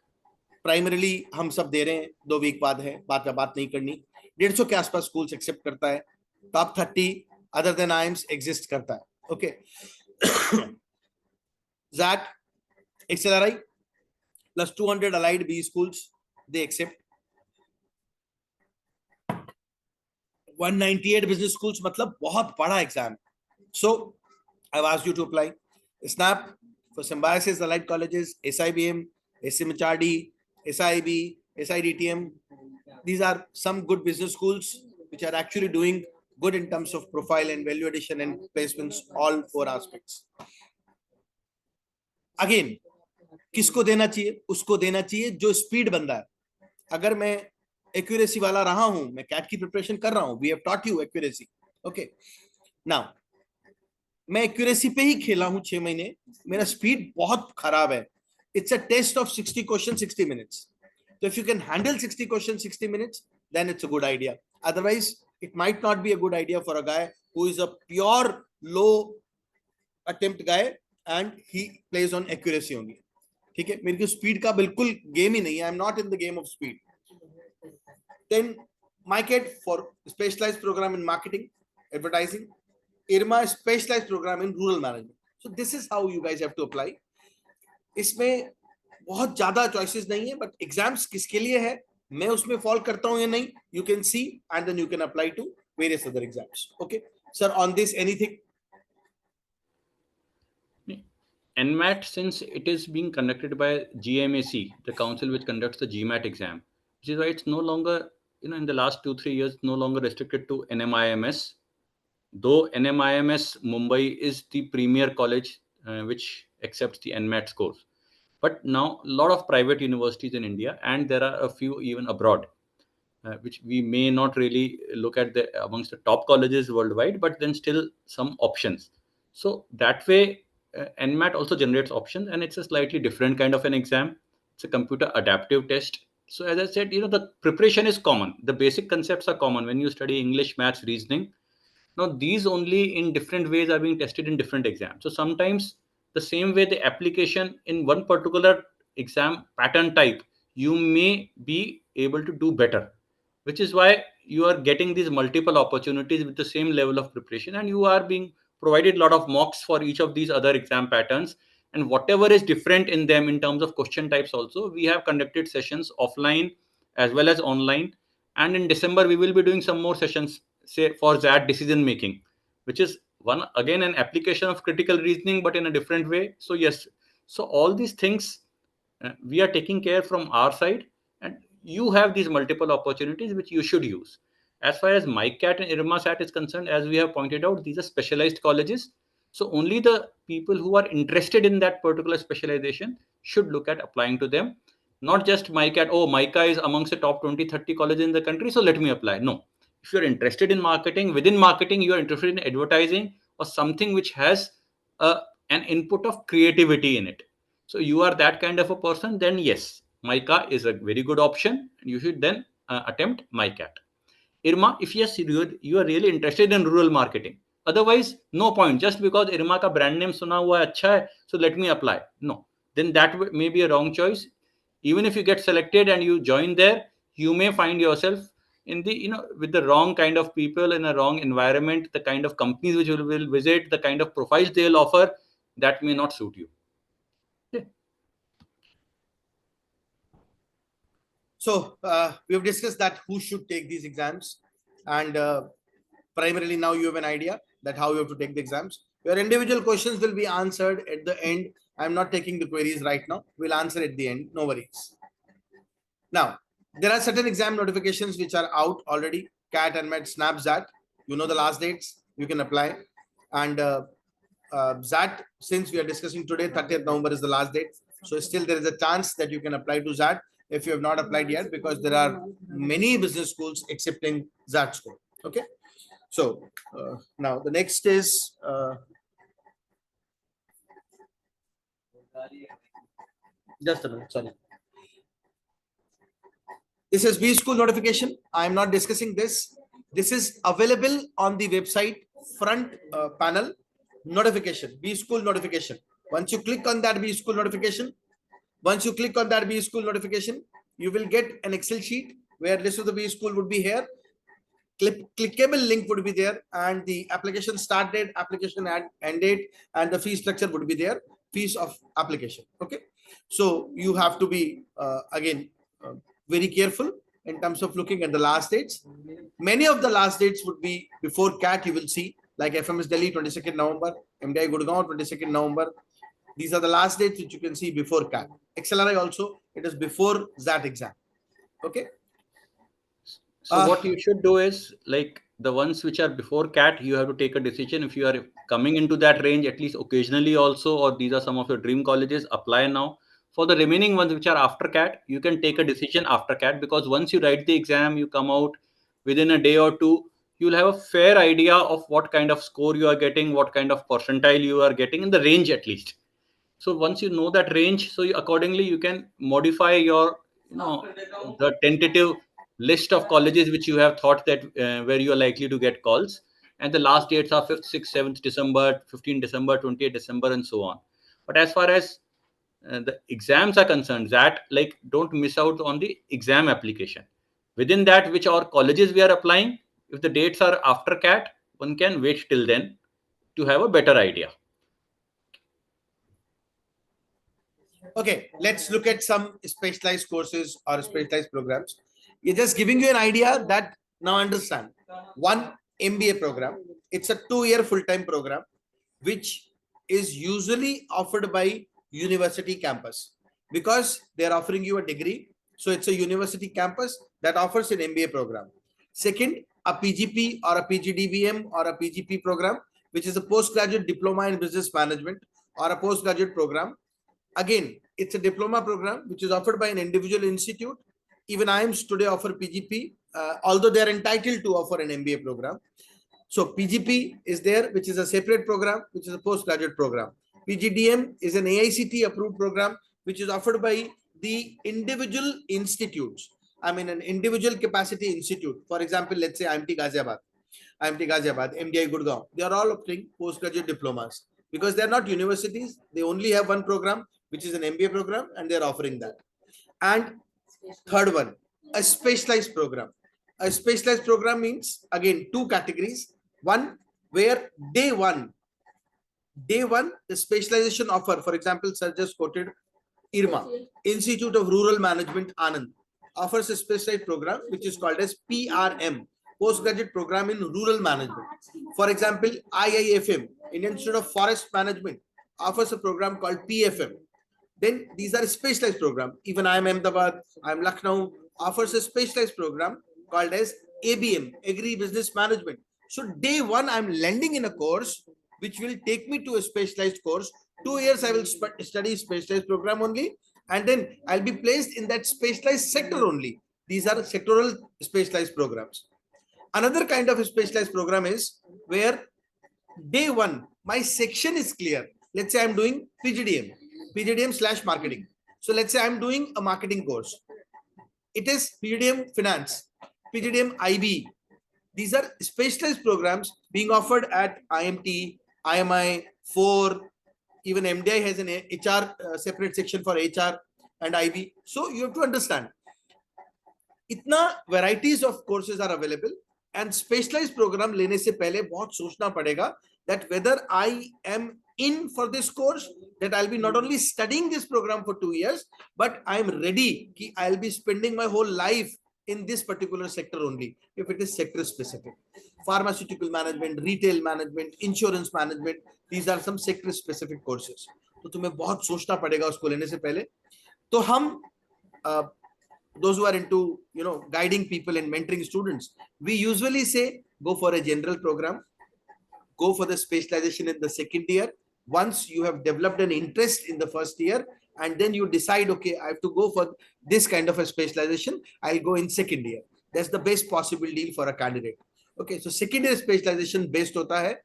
Speaker 1: primarily हम सब दे रहे हैं, 2 वीक बाद है, बात का बात नहीं करनी. 150 के आसपास स्कूल्स एक्सेप्ट करता है. Top 30 other than IIMs exist करता है. Okay, ZAT, XLRI plus 200 allied B schools, they accept. 198 business schools मतलब बहुत बड़ा exam. So I've asked you to apply. SNAP for Symbiosis, Allied Colleges, SIBM, SMHRD, SIB, SIDTM. These are some good business schools which are actually doing good in terms of profile and value addition and placements, all four aspects. Again, किसको देना चाहिए? उसको देना चाहिए जो speed बंदा है. अगर मैं एक्यूरेसी वाला रहा हूं, मैं कैट की प्रिपरेशन कर रहा हूं, we have taught you accuracy. Okay, now मैं एक्यूरेसी पे ही खेला हूं 6 महीने, मेरा स्पीड बहुत खराब है. It's a test of 60 question 60 minutes. So if you can handle 60 questions 60 minutes, then it's a good idea. Otherwise, it might not be a good idea for a guy who is a pure low attempt guy and he plays on accuracy only. ठीक है, मेरे को speed का बिल्कुल game ही नहीं है. I am not in the game of speed. Then MyCat for specialized program in marketing, advertising. IRMA specialized program in rural management. So this is how you guys have to apply. इसमें बहुत ज्यादा choices नहीं है, but exams किसके लिए है, मैं उसमें फॉल करता हूं या नहीं, you can see and then you can apply to various other exams. Okay sir, on this anything?
Speaker 2: NMAT, since it is being conducted by GMAC, the council which conducts the GMAT exam, which is why it's no longer, in the last 2-3 years, no longer restricted to NMIMS. Though NMIMS Mumbai is the premier college which accepts the NMAT scores. But now a lot of private universities in India, and there are a few even abroad, which we may not really look at amongst the top colleges worldwide, but then still some options. So that way, NMAT also generates options, and it's a slightly different kind of an exam. It's a computer adaptive test. So as I said, the preparation is common. The basic concepts are common when you study English, maths, reasoning. Now these only in different ways are being tested in different exams. So sometimes the same way the application in one particular exam pattern type, you may be able to do better, which is why you are getting these multiple opportunities with the same level of preparation, and you are being provided a lot of mocks for each of these other exam patterns, and whatever is different in them in terms of question types also, we have conducted sessions offline as well as online. And in December we will be doing some more sessions, say for that decision making, which is one again an application of critical reasoning but in a different way. So yes, so all these things we are taking care from our side, and you have these multiple opportunities which you should use. As far as MyCat and IRMASAT is concerned, as we have pointed out, these are specialized colleges. So only the people who are interested in that particular specialization should look at applying to them. Not just MyCat, oh, MyCat is amongst the top 20-30 colleges in the country, so let me apply. No. If you're interested in marketing, within marketing, you are interested in advertising or something which has an input of creativity in it. So you are that kind of a person, then yes, MyCat is a very good option. You should then attempt MyCat. IRMA, if yes, you are really interested in rural marketing. Otherwise, no point. Just because IRMA ka brand name suna hua hai, अच्छा hai, so let me apply. No, then that may be a wrong choice. Even if you get selected and you join there, you may find yourself in the with the wrong kind of people in a wrong environment. The kind of companies which you will visit, the kind of profiles they'll offer, that may not suit you. Okay.
Speaker 1: So we have discussed that who should take these exams, and primarily now you have an idea that how you have to take the exams. Your individual questions will be answered at the end. I'm not taking the queries right now. We'll answer at the end. No worries. Now, there are certain exam notifications which are out already. CAT and MET, SNAP, ZAT. You know the last dates. You can apply. And ZAT, since we are discussing today, 30th November is the last date. So still there is a chance that you can apply to ZAT if you have not applied yet, because there are many business schools accepting ZAT score. Okay. So now the next is just a minute, sorry. This is B-school notification. I am not discussing this. This is available on the website front panel. Notification, B-school notification. Once you click on that B-school notification, you will get an Excel sheet where list of the B-school would be here. Clickable link would be there, and the application start date, application end date, and the fee structure would be there. Fees of application. Okay. So you have to be again very careful in terms of looking at the last dates. Many of the last dates would be before CAT, you will see, like FMS Delhi, 22nd November, MDI Gurgaon, 22nd November. These are the last dates which you can see before CAT. XLRI also, it is before that exam. Okay.
Speaker 2: So what you should do is, like, the ones which are before CAT, you have to take a decision if you are coming into that range at least occasionally also, or these are some of your dream colleges, apply now. For the remaining ones which are after CAT, you can take a decision after CAT, because once you write the exam, you come out within a day or two, you'll have a fair idea of what kind of score you are getting, what kind of percentile you are getting, in the range at least. So once you know that range, so accordingly you can modify your, the tentative list of colleges which you have thought that where you are likely to get calls, and the last dates are 5th, 6th, 7th December, 15th December, 20th December, and so on. But as far as the exams are concerned, that, like, don't miss out on the exam application. Within that, which our colleges we are applying, if the dates are after CAT, one can wait till then to have a better idea.
Speaker 1: Okay, let's look at some specialized courses or specialized programs. You're just giving you an idea that now understand. One MBA program, it's a 2-year full-time program, which is usually offered by university campus because they're offering you a degree. So it's a university campus that offers an MBA program. Second, a PGP or a PGDBM or a PGP program, which is a postgraduate diploma in business management or a postgraduate program. Again, it's a diploma program which is offered by an individual institute. Even IIMs today offer PGP, although they are entitled to offer an MBA program. So PGP is there, which is a separate program, which is a postgraduate program. PGDM is an AICT approved program, which is offered by the individual institutes. I mean, an individual capacity institute. For example, let's say IMT Ghaziabad, MDI Gurgaon. They are all offering postgraduate diplomas because they are not universities. They only have one program, which is an MBA program, and they are offering that. And third one, a specialized program. A specialized program means, again, two categories. One, where day one, the specialization offer, for example, sir just quoted IRMA, Institute of Rural Management Anand, offers a specialized program which is called as PRM, Postgraduate Program in Rural Management. For example, IIFM, Indian Institute of Forest Management, offers a program called PFM. Then these are specialized program. Even I am Ahmedabad, I am Lucknow, offers a specialized program called as ABM, Agri Business Management. So day one, I'm landing in a course which will take me to a specialized course. 2 years I will study specialized program only, and then I'll be placed in that specialized sector only. These are sectoral specialized programs. Another kind of a specialized program is where day one, my section is clear. Let's say I'm doing PGDM / marketing. So let's say I'm doing a marketing course. It is PGDM finance, PGDM IB. These are specialized programs being offered at IMT, IMI, 4, even MDI has an HR separate section for HR and IB. So you have to understand, इतना varieties of courses are available, and specialized program लेने से पहले बहुत सोचना पड़ेगा that whether I am in for this course, that I'll be not only studying this program for 2 years, but I'm ready कि I'll be spending my whole life in this particular sector only, if it is sector specific. Pharmaceutical management, retail management, insurance management, these are some sector specific courses. तो तुम्हें बहुत सोचना पड़ेगा उसको लेने से पहले. तो हम those who are into guiding people and mentoring students, we usually say go for a general program, go for the specialization in the second year. Once you have developed an interest in the first year, and then you decide, okay, I have to go for this kind of a specialization, I'll go in second year. That's the best possible deal for a candidate. Okay, so second year specialization based hota hai.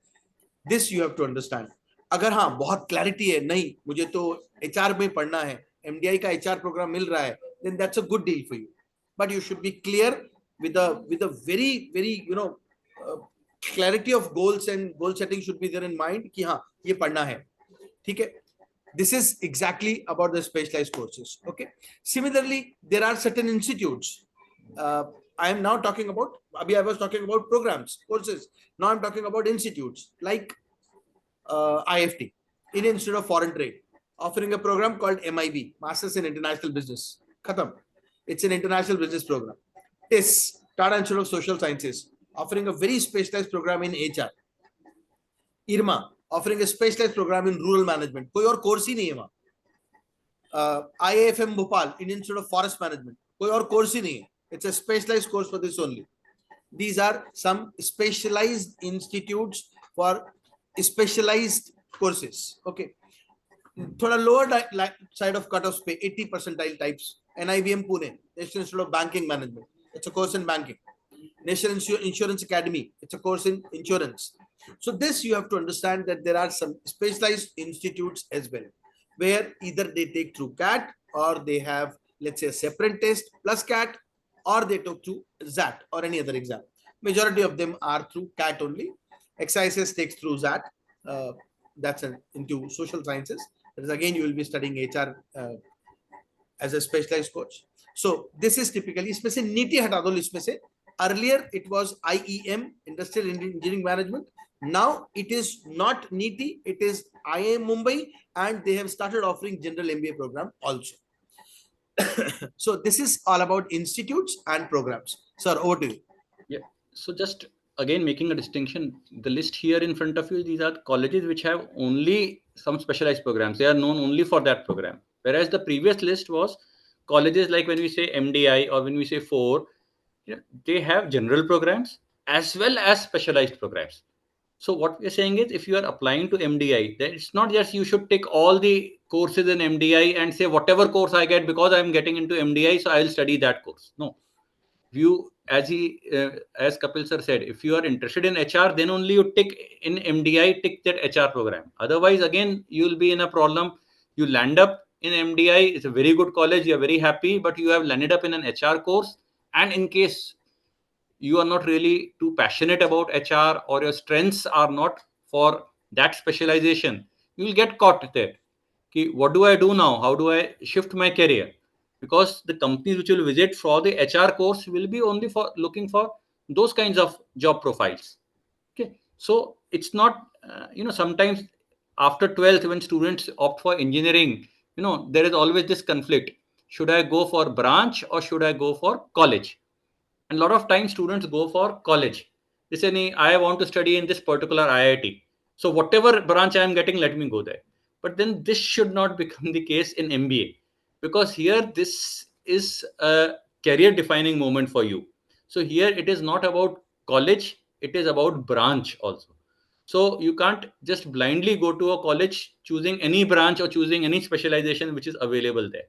Speaker 1: This you have to understand. अगर हाँ बहुत clarity है, नहीं मुझे तो HR में पढ़ना है, MDI का HR प्रोग्राम मिल रहा है, then that's a good deal for you. But you should be clear with a very clarity of goals, and goal setting should be there in mind कि हाँ ये पढ़ना है, ठीक है. This is exactly about the specialized courses. Okay. Similarly, there are certain institutes. I am now talking about, I was talking about programs, courses. Now I'm talking about institutes like IFT, Indian Institute of Foreign Trade, offering a program called MIB, Masters in International Business. Khatam. It's an international business program. TIS, Tata Institute of Social Sciences, offering a very specialized program in HR. IRMA, offering a specialized program in rural management. कोई और course ही नहीं है वहाँ. IAFM Bhopal, Indian Institute of Forest Management, कोई और course ही नहीं है. It's a specialized course for this only. These are some specialized institutes for specialized courses. Okay. थोड़ा lower side of cutoff पे 80 percentile types. NIBM Pune, National Institute of Banking Management. It's a course in banking. National Insurance Academy. It's a course in insurance. So this you have to understand that there are some specialized institutes as well, where either they take through CAT or they have, let's say, a separate test plus CAT, or they took through ZAT or any other exam. Majority of them are through CAT only. XISS takes through ZAT. That's into social sciences. That is again, you will be studying HR as a specialized course. So this is typically, इसमें से नीति हटा दो इसमें से. Earlier it was IEM, Industrial Engineering Management. Now it is not NITI, it is IIM Mumbai, and they have started offering general MBA program also. So this is all about institutes and programs. Sir, over to you.
Speaker 2: Yeah. So just again making a distinction, the list here in front of you, these are colleges which have only some specialized programs. They are known only for that program. Whereas the previous list was colleges like when we say MDI or when we say 4, they have general programs as well as specialized programs. So what we're saying is, if you are applying to MDI, then it's not just you should take all the courses in MDI and say whatever course I get because I'm getting into MDI, so I'll study that course. No, you as Kapil sir said, if you are interested in HR, then only you take in MDI, take that HR program. Otherwise, again, you'll be in a problem. You land up in MDI, it's a very good college, you're very happy, but you have landed up in an HR course. And in case you are not really too passionate about HR or your strengths are not for that specialization, you will get caught there. Okay, what do I do now? How do I shift my career? Because the companies which will visit for the HR course will be only for looking for those kinds of job profiles. Okay, so it's not sometimes after 12th when students opt for engineering, there is always this conflict. Should I go for branch or should I go for college? And a lot of times students go for college. They say, "Nee, I want to study in this particular IIT. So whatever branch I am getting, let me go there." But then this should not become the case in MBA, because here this is a career defining moment for you. So here it is not about college, it is about branch also. So you can't just blindly go to a college choosing any branch or choosing any specialization which is available there.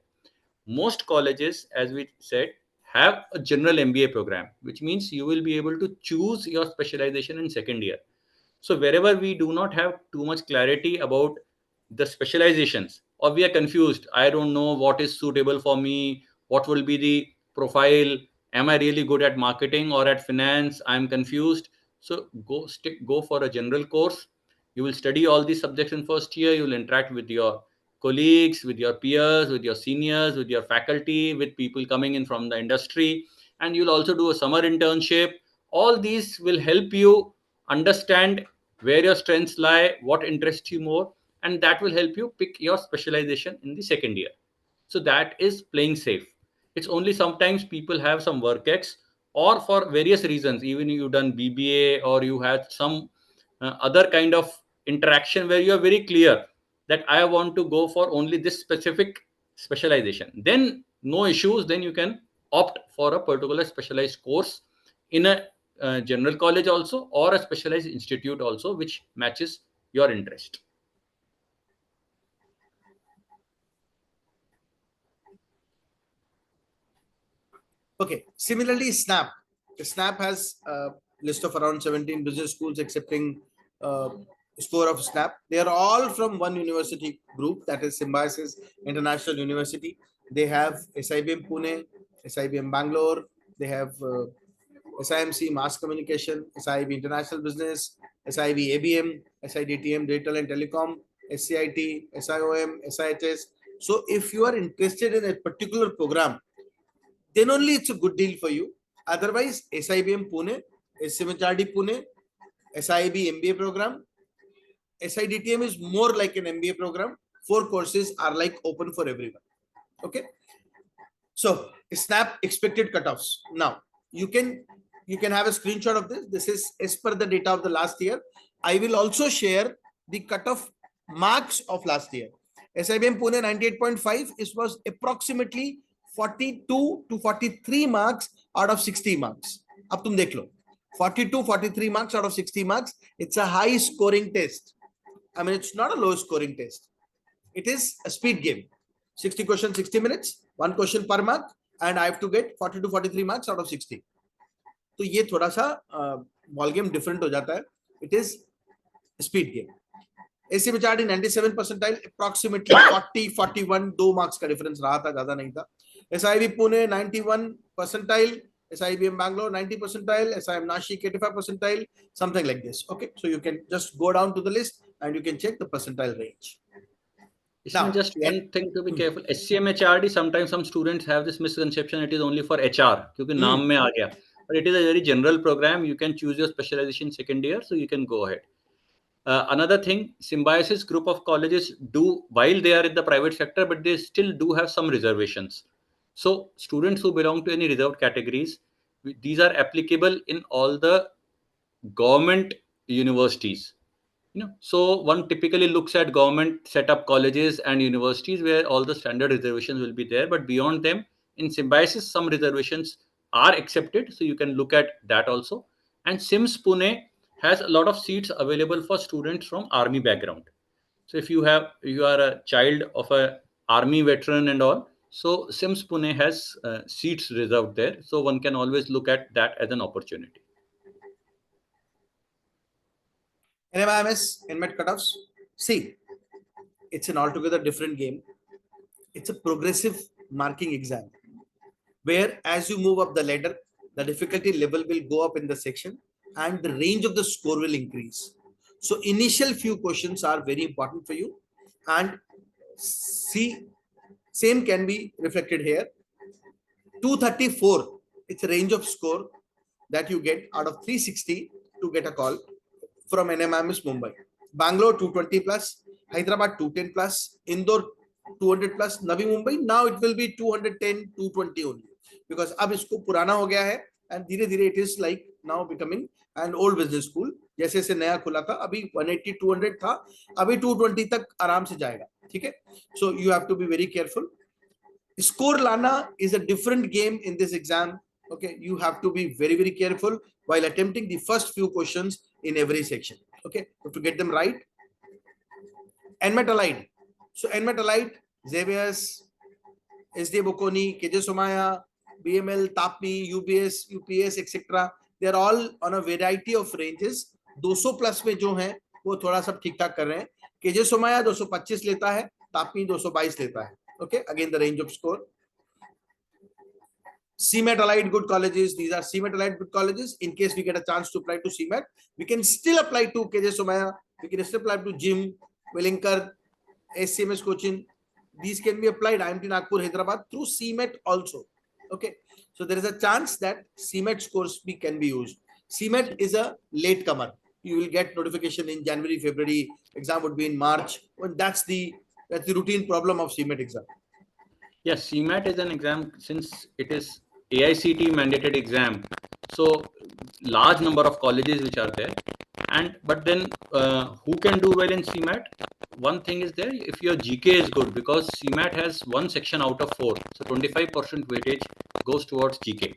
Speaker 2: Most colleges, as we said, have a general MBA program, which means you will be able to choose your specialization in second year. So wherever we do not have too much clarity about the specializations, or we are confused, I don't know what is suitable for me, what will be the profile, am I really good at marketing or at finance, I'm confused. So go for a general course. You will study all these subjects in first year. You will interact with your colleagues, with your peers, with your seniors, with your faculty, with people coming in from the industry, and you'll also do a summer internship. All these will help you understand where your strengths lie, what interests you more, and that will help you pick your specialization in the second year. So that is playing safe. It's only sometimes people have some work ex, or for various reasons, even you've done BBA or you had some other kind of interaction where you are very clear that I want to go for only this specific specialization. Then no issues. Then you can opt for a particular specialized course in a general college also, or a specialized institute also, which matches your interest.
Speaker 1: Okay. Similarly, Snap. Snap has a list of around 17 business schools accepting score of Snap. They are all from one university group, that is Symbiosis International University. They have SIBM Pune, SIBM Bangalore. They have SIMC Mass Communication, SIB International Business, SIB ABM, SIDTM Digital and Telecom, SCIT, SIOM, SIHS. So if you are interested in a particular program, then only it's a good deal for you. Otherwise, SIBM Pune, SMHRD Pune, SIB MBA program, SIDTM is more like an MBA program. 4 courses are like open for everyone. Okay. So, SNAP expected cutoffs. Now, you can have a screenshot of this. This is as per the data of the last year. I will also share the cutoff marks of last year. SIBM Pune 98.5, it was approximately 42 to 43 marks out of 60 marks. Ab tum dekh lo. 42, 43 marks out of 60 marks. It's a high scoring test. I mean, it's not a low scoring test. It is a speed game. 60 questions, 60 minutes, one question per mark, and I have to get 40 to 43 marks out of 60. तो ये थोड़ा सा ball game different हो जाता है. It is speed game. AC में 97 percentile, approximately 40 41 2 marks का difference रहा था, ज्यादा नहीं था. SIB Pune 91 percentile, SIBM Bangalore 90 percentile, SIM Nashik 85 percentile, something like this. Okay, so you can just go down to the list and you can check the percentile range.
Speaker 2: Now, just one thing to be careful. SCM-HRD, sometimes some students have this misconception it is only for HR क्योंकि नाम में आ गया. But it is a very general program. You can choose your specialization second year, so you can go ahead. Another thing, Symbiosis group of colleges do, while they are in the private sector, but they still do have some reservations. So students who belong to any reserved categories, these are applicable in all the government universities. So one typically looks at government set up colleges and universities where all the standard reservations will be there, but beyond them, in Symbiosis, some reservations are accepted, so you can look at that also. And SIMS Pune has a lot of seats available for students from army background. So if you are a child of a army veteran and all, so SIMS Pune has seats reserved there, so one can always look at that as an opportunity.
Speaker 1: NMIMS, NMET cutoffs. See, it's an altogether different game. It's a progressive marking exam where as you move up the ladder, the difficulty level will go up in the section and the range of the score will increase. So initial few questions are very important for you, and see, same can be reflected here. 234, it's a range of score that you get out of 360 to get a call from NMIMS Mumbai. Bangalore 220 plus, Hyderabad 210 plus, Indore 200 plus, Navi Mumbai now it will be 210 220 only because अब इसको पुराना हो गया है and धीरे धीरे it is like now becoming an old business school. जैसे से नया खुला था, अभी 180 200 था, अभी 220 तक आराम से जाएगा. ठीक है. So you have to be very careful. Score lana is a different game in this exam. Okay, you have to be very, very careful while attempting the first few questions in every section. Okay, to get them right. NMET Allied. So NMET Allied, Xavier's, SD Bocconi, KJ Somaya, BML, TAPMI, UBS, UPS, etc. They are all on a variety of ranges. 200 plus में जो हैं वो थोड़ा सब ठीक ठाक कर रहे हैं. KJ Somaya 225 लेता है, TAPMI 222 लेता है. Okay, again the range of score. CMET allied good colleges. These are CMET allied good colleges. In case we get a chance to apply to CMET, we can still apply to KJ Somaya. We can still apply to Jim, Wellinkar, SCMS Cochin. These can be applied IMT Nagpur, Hyderabad through CMET also. Okay, so there is a chance that CMET scores can be used. CMET is a late comer. You will get notification in January, February. Exam would be in March. Well, that's the routine problem of CMET exam.
Speaker 2: Yes, CMAT is an exam since it is AICT mandated exam. So large number of colleges which are there, but then who can do well in CMAT? One thing is there, if your GK is good, because CMAT has one section out of 4, so 25% weightage goes towards GK.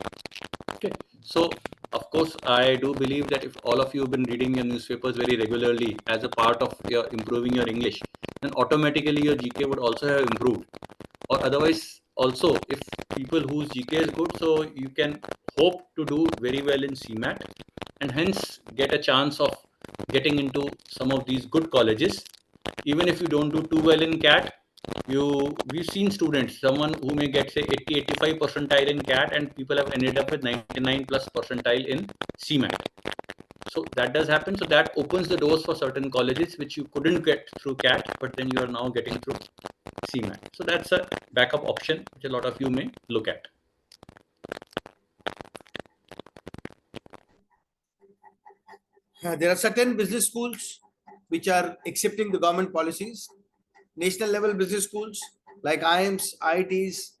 Speaker 2: Okay, so of course I do believe that if all of you have been reading your newspapers very regularly as a part of your improving your English, then automatically your GK would also have improved. Or otherwise also, if people whose GK is good, so you can hope to do very well in CMAT and hence get a chance of getting into some of these good colleges. Even if you don't do too well in CAT, we've seen students, someone who may get say 80 85 percentile in CAT, and people have ended up with 99 plus percentile in CMAT. So that does happen. So that opens the doors for certain colleges which you couldn't get through CAT, but then you are now getting through CMAT. So that's a backup option which a lot of you may look at.
Speaker 1: There are certain business schools which are accepting the government policies. National level business schools like IIMs, IITs,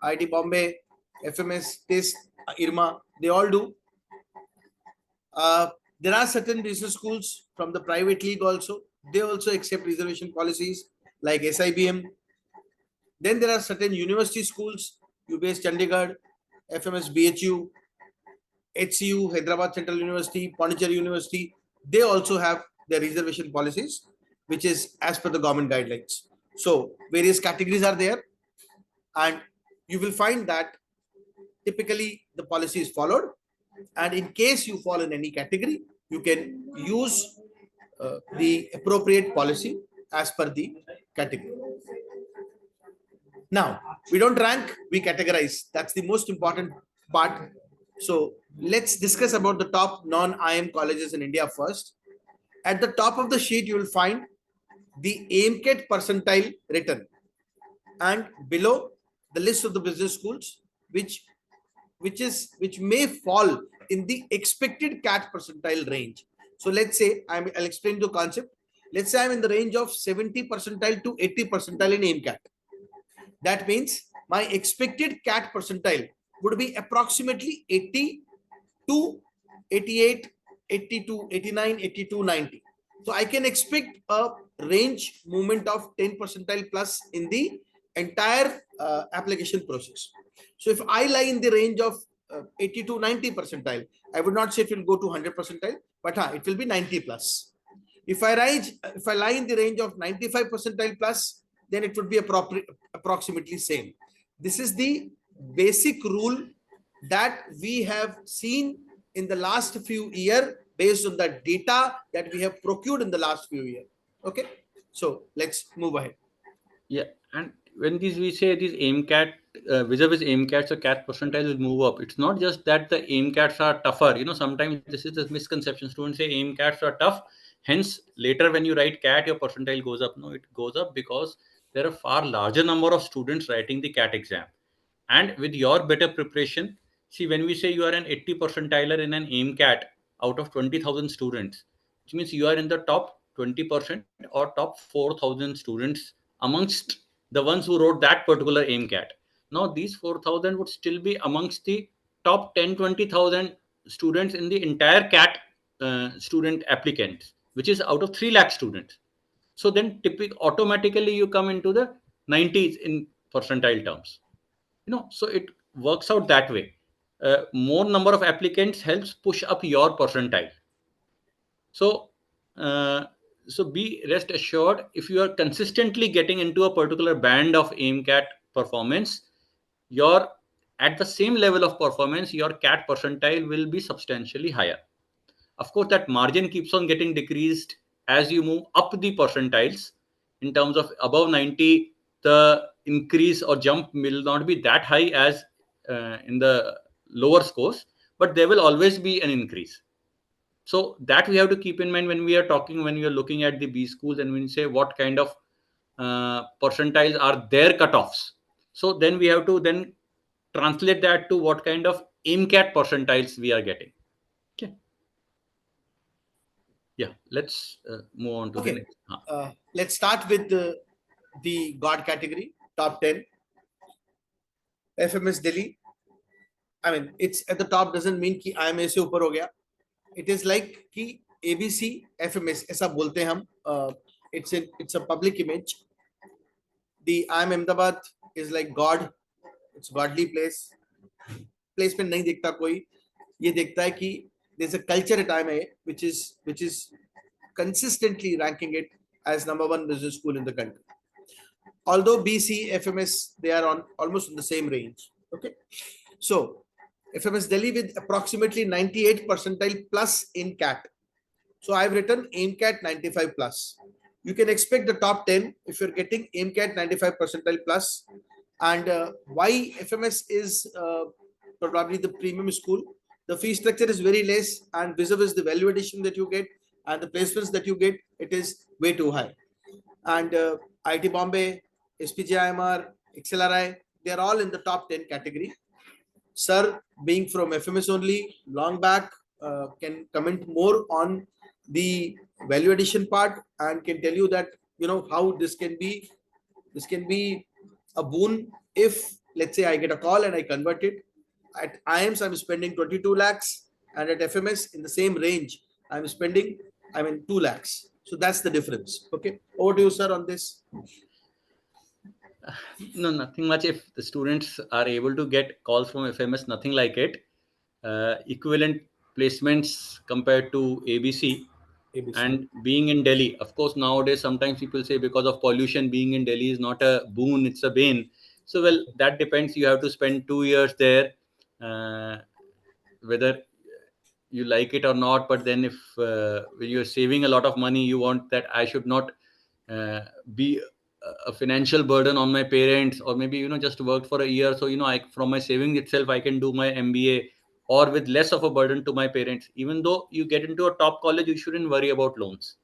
Speaker 1: IIT Bombay, FMS, TIS, IRMA, they all do. There are certain business schools from the private league also. They also accept reservation policies like SIBM. Then there are certain university schools, UBS Chandigarh, FMS BHU, HCU, Hyderabad Central University, Pondicherry University. They also have their reservation policies, which is as per the government guidelines. So various categories are there, and you will find that typically the policy is followed. And in case you fall in any category, you can use the appropriate policy as per the category. Now, we don't rank, we categorize. That's the most important part. So let's discuss about the top non-IM colleges in India first. At the top of the sheet, you will find the AIMCAT percentile written, and below the list of the business schools which may fall in the expected CAT percentile range. So let's say I'll explain the concept. Let's say I'm in the range of 70 percentile to 80 percentile in AIMCAT. That means my expected CAT percentile would be approximately 80 to 88, 82, 89, 82, 90. So I can expect a range movement of 10 percentile plus in the entire application process. So if I lie in the range of 80 to 90 percentile, I would not say it will go to 100 percentile, but it will be 90 plus. If I lie in the range of 95 percentile plus, then it would be approximately same. This is the basic rule that we have seen in the last few years based on the data that we have procured in the last few years. Okay, so let's move ahead.
Speaker 2: Yeah, and when we say these AIMCAT vis-a-vis AIMCATs, so CAT percentile will move up. It's not just that the AIMCATs are tougher. Sometimes this is the misconception. Students say AIMCATs are tough. Hence, later when you write CAT, your percentile goes up. No, it goes up because there are far larger number of students writing the CAT exam. And with your better preparation, see, when we say you are an 80 percentiler in an AIMCAT out of 20,000 students, which means you are in the top 20% or top 4,000 students amongst the ones who wrote that particular AIMCAT. Now, these 4,000 would still be amongst the top 10, 20,000 students in the entire CAT student applicants, which is out of 3 lakh students. So then automatically you come into the 90s in percentile terms. So it works out that way. More number of applicants helps push up your percentile. So, be rest assured, if you are consistently getting into a particular band of AIMCAT performance, your at the same level of performance, your CAT percentile will be substantially higher. Of course, that margin keeps on getting decreased as you move up the percentiles. In terms of above 90, the increase or jump will not be that high as in the lower scores, but there will always be an increase. So that we have to keep in mind when we are looking at the B schools, and when we say what kind of percentiles are their cutoffs. So then we have to then translate that to what kind of AIMCAT percentiles we are getting. Okay. Yeah, let's move on to the next.
Speaker 1: Let's start with the God category, top 10. FMS Delhi. I mean, it's at the top doesn't mean कि IMA से ऊपर हो गया. It is like कि ABC FMS ऐसा बोलते हैं हम. It's a public image. The IM Ahmedabad is like God. It's godly place. Placement नहीं देखता कोई. ये देखता है कि there's a culture at IMA which is consistently ranking it as #1 business school in the country. Although BC, FMS, they are on almost in the same range. Okay, so FMS Delhi with approximately 98 percentile plus in CAT. So I've written AIMCAT 95 plus. You can expect the top 10 if you're getting AIMCAT 95 percentile plus. And why FMS is probably the premium school? The fee structure is very less, and vis-a-vis the value addition that you get and the placements that you get, it is way too high. And IT Bombay, SPJIMR, XLRI, they are all in the top 10 category. Sir, being from FMS only, long back, can comment more on the value addition part and can tell you that, how this can be a boon if, let's say, I get a call and I convert it. at IIMS, I'm spending 22 lakhs, and at FMS in the same range, I'm spending, 2 lakhs. So that's the difference. Okay. Over to you, sir, on this.
Speaker 2: No, nothing much. If the students are able to get calls from FMS, nothing like it. Equivalent placements compared to ABC.
Speaker 1: ABC.
Speaker 2: And being in Delhi, of course, nowadays sometimes people say because of pollution, being in Delhi is not a boon, it's a bane. So, well, that depends. You have to spend 2 years there, uh, whether you like it or not. But then, if when you're saving a lot of money, you want that I should not be a financial burden on my parents, or maybe just worked for a year, so I, from my savings itself, I can do my MBA, or with less of a burden to my parents. Even though you get into a top college, you shouldn't worry about loans.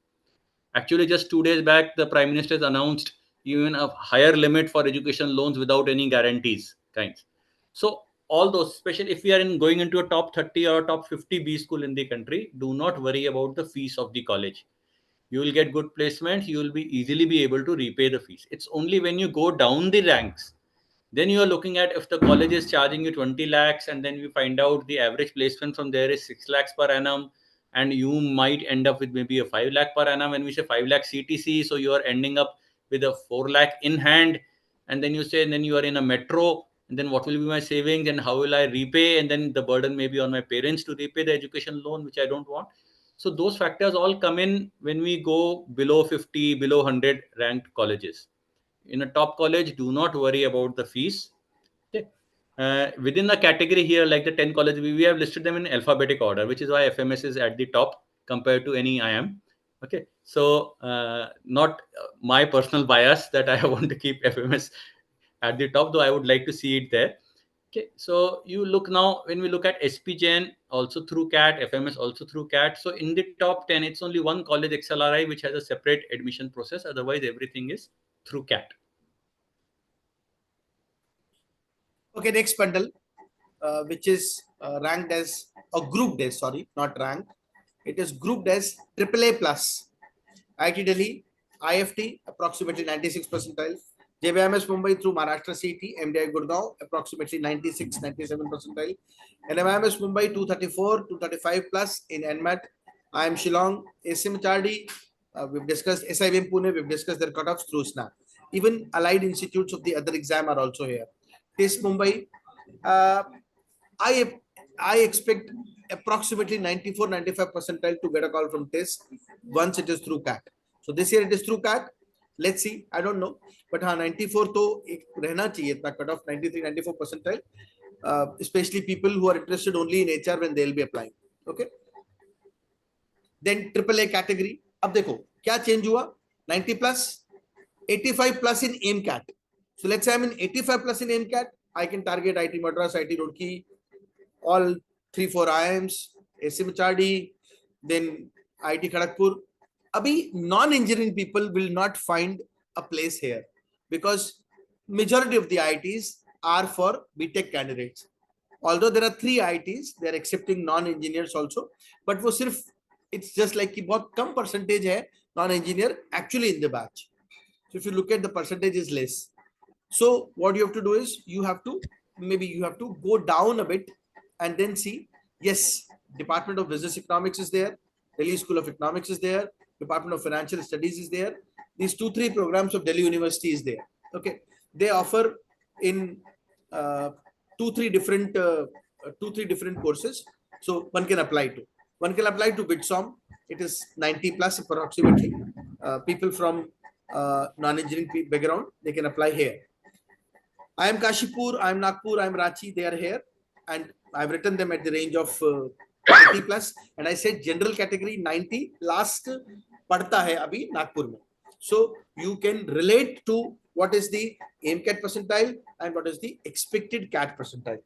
Speaker 2: Actually, just 2 days back, the Prime Minister has announced even a higher limit for education loans without any guarantees, kinds. So, all those, especially if we are going into a top 30 or top 50 B school in the country, do not worry about the fees of the college. You will get good placements. You will be easily be able to repay the fees. It's only when you go down the ranks, then you are looking at if the college is charging you 20 lakhs, and then you find out the average placement from there is 6 lakhs per annum, and you might end up with maybe a 5 lakh per annum. When we say 5 lakh CTC, so you are ending up with a 4 lakh in hand. And then you say, and then you are in a metro, and then what will be my savings and how will I repay? And then the burden may be on my parents to repay the education loan, which I don't want. So those factors all come in when we go below 50, below 100 ranked colleges. In a top college, do not worry about the fees. Okay. Within the category here, like the 10 colleges, we have listed them in alphabetic order, which is why FMS is at the top compared to any IM. Okay. So, not my personal bias that I want to keep FMS at the top, though I would like to see it there. Okay, so you look now, when we look at SPJN also through CAT, FMS also through CAT. So in the top 10, it's only one college, XLRI, which has a separate admission process. Otherwise, everything is through CAT.
Speaker 1: Okay, next bundle, which is ranked as a grouped as, sorry, not ranked. It is grouped as AAA plus. IIT Delhi, IFT, approximately 96 percentile. JBMS Mumbai through Maharashtra CT, MDI Gurgaon, approximately 96, 97 percentile. NMIMS Mumbai 234, 235 plus in NMAT. IIM Shillong, ASIM we've discussed SIBM Pune, we've discussed their cutoffs through SNAP. Even allied institutes of the other exam are also here. TIS Mumbai, uh, I I expect approximately 94, 95 percentile to get a call from TIS once it is through CAT. So this year it is through CAT. Let's see. I don't know. But हाँ 94 तो एक रहना चाहिए इतना cut off 93, 94 percentile. Especially people who are interested only in HR when they'll be applying. Okay. Then AAA category. अब देखो क्या change हुआ? 90 plus, 85 plus in AIMCAT. So let's say I'm in 85 plus in AIMCAT. I can target IT Madras, IT Roorkee, all 3-4 IIMs, SMHRD, then IT Kharagpur. Abhi non-engineering people will not find a place here because majority of the IITs are for BTech candidates. Although there are 3 IITs, they are accepting non-engineers also, but वो सिर्फ it's just like कि बहुत कम percentage है non-engineer actually in the batch. So if you look at the percentage is less. So what you have to do is you have to go down a bit and then see, yes, Department of Business Economics is there, Delhi School of Economics is there, Department of Financial Studies is there. These 2-3 programs of Delhi University is there. Okay, they offer in uh, 2-3 different courses. So one can apply to. One can apply to BITSOM. It is 90 plus approximately. People from non-engineering background, they can apply here. I am Kashipur, I am Nagpur, I am Ranchi, they are here. And I've written them at the range of 80 plus. And I said general category 90, last padta hai abhi Nagpur mein. So you can relate to what is the AIMCAT percentile and what is the expected CAT percentile.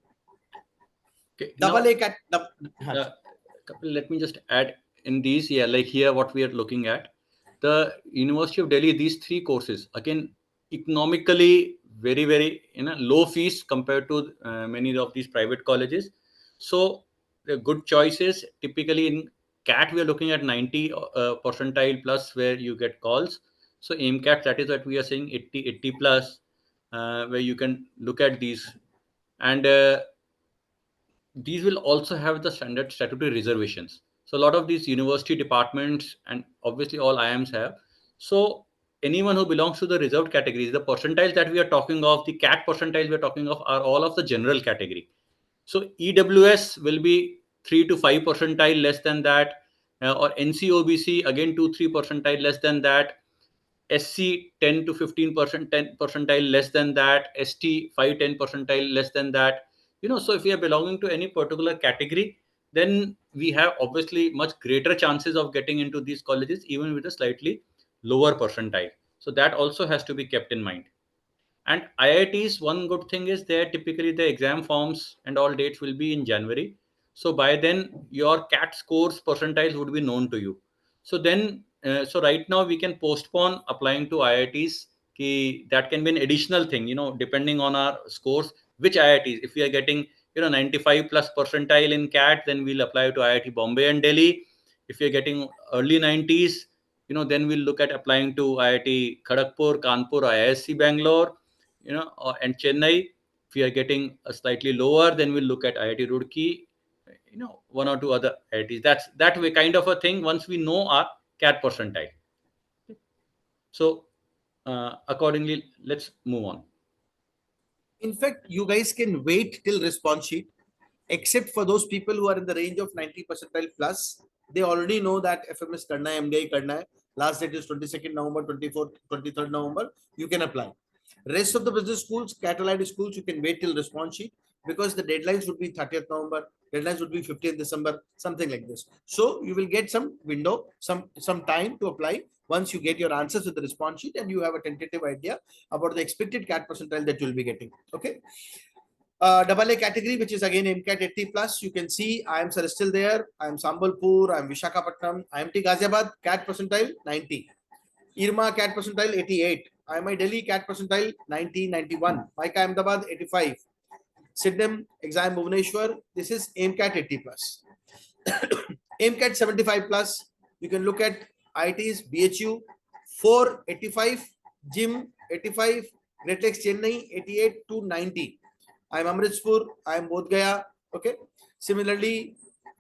Speaker 2: Okay,
Speaker 1: double
Speaker 2: now,
Speaker 1: A CAT.
Speaker 2: let me just add in these. Yeah, like here, what we are looking at, the University of Delhi, these 3 courses, again, economically very, very low fees compared to many of these private colleges. So the good choices. Typically in CAT, we are looking at 90 percentile plus where you get calls. So AIMCAT, that is what we are saying, 80 plus, where you can look at these. And these will also have the standard statutory reservations. So a lot of these university departments and obviously all IIMs have. So anyone who belongs to the reserved categories, the percentiles that we are talking of, the CAT percentiles we are talking of, are all of the general category. So EWS will be 3 to 5 percentile less than that, or NCOBC again 2-3 percentile less than that, SC 10 to 15% 10 percentile less than that, ST 5-10 percentile less than that. So if we are belonging to any particular category, then we have obviously much greater chances of getting into these colleges even with a slightly lower percentile. So that also has to be kept in mind. And IITs, one good thing is there typically the exam forms and all dates will be in January. So by then your CAT scores percentiles would be known to you. So then, so right now we can postpone applying to IITs. That can be an additional thing, depending on our scores, which IITs. If we are getting, 95 plus percentile in CAT, then we'll apply to IIT Bombay and Delhi. If we are getting early 90s, then we'll look at applying to IIT Kharagpur, Kanpur, IISc Bangalore, and Chennai. If we are getting a slightly lower, then we'll look at IIT Roorkee, one or two other IITs. That's that way kind of a thing once we know our CAT percentile. So accordingly, let's move on.
Speaker 1: In fact, you guys can wait till response sheet, except for those people who are in the range of 90 percentile plus. They already know that FMS karna hai, MDI karna hai. Last date is 22nd November, 24th, 23rd November. You can apply. Rest of the business schools, categorized schools, you can wait till response sheet because the deadlines would be 30th November, deadlines would be 15th December, something like this. So you will get some window, some time to apply once you get your answers with the response sheet and you have a tentative idea about the expected CAT percentile that you will be getting. Okay. Double A category, which is again MCAT 80 plus. You can see IIMs are still there. IIM Sambalpur, IIM Visakhapatnam, IMT Ghaziabad, CAT percentile 90. IRMA CAT percentile 88. IMI Delhi CAT percentile 90, 91. MICA Ahmedabad 85. SIDNEM exam Bhubaneswar. This is MCAT 80 plus. MCAT 75 plus. You can look at IITs BHU 485, GIM 85, Great Lakes Chennai 88 to 90. I'm Amritpur, I'm Bodh Gaya. Okay. Similarly,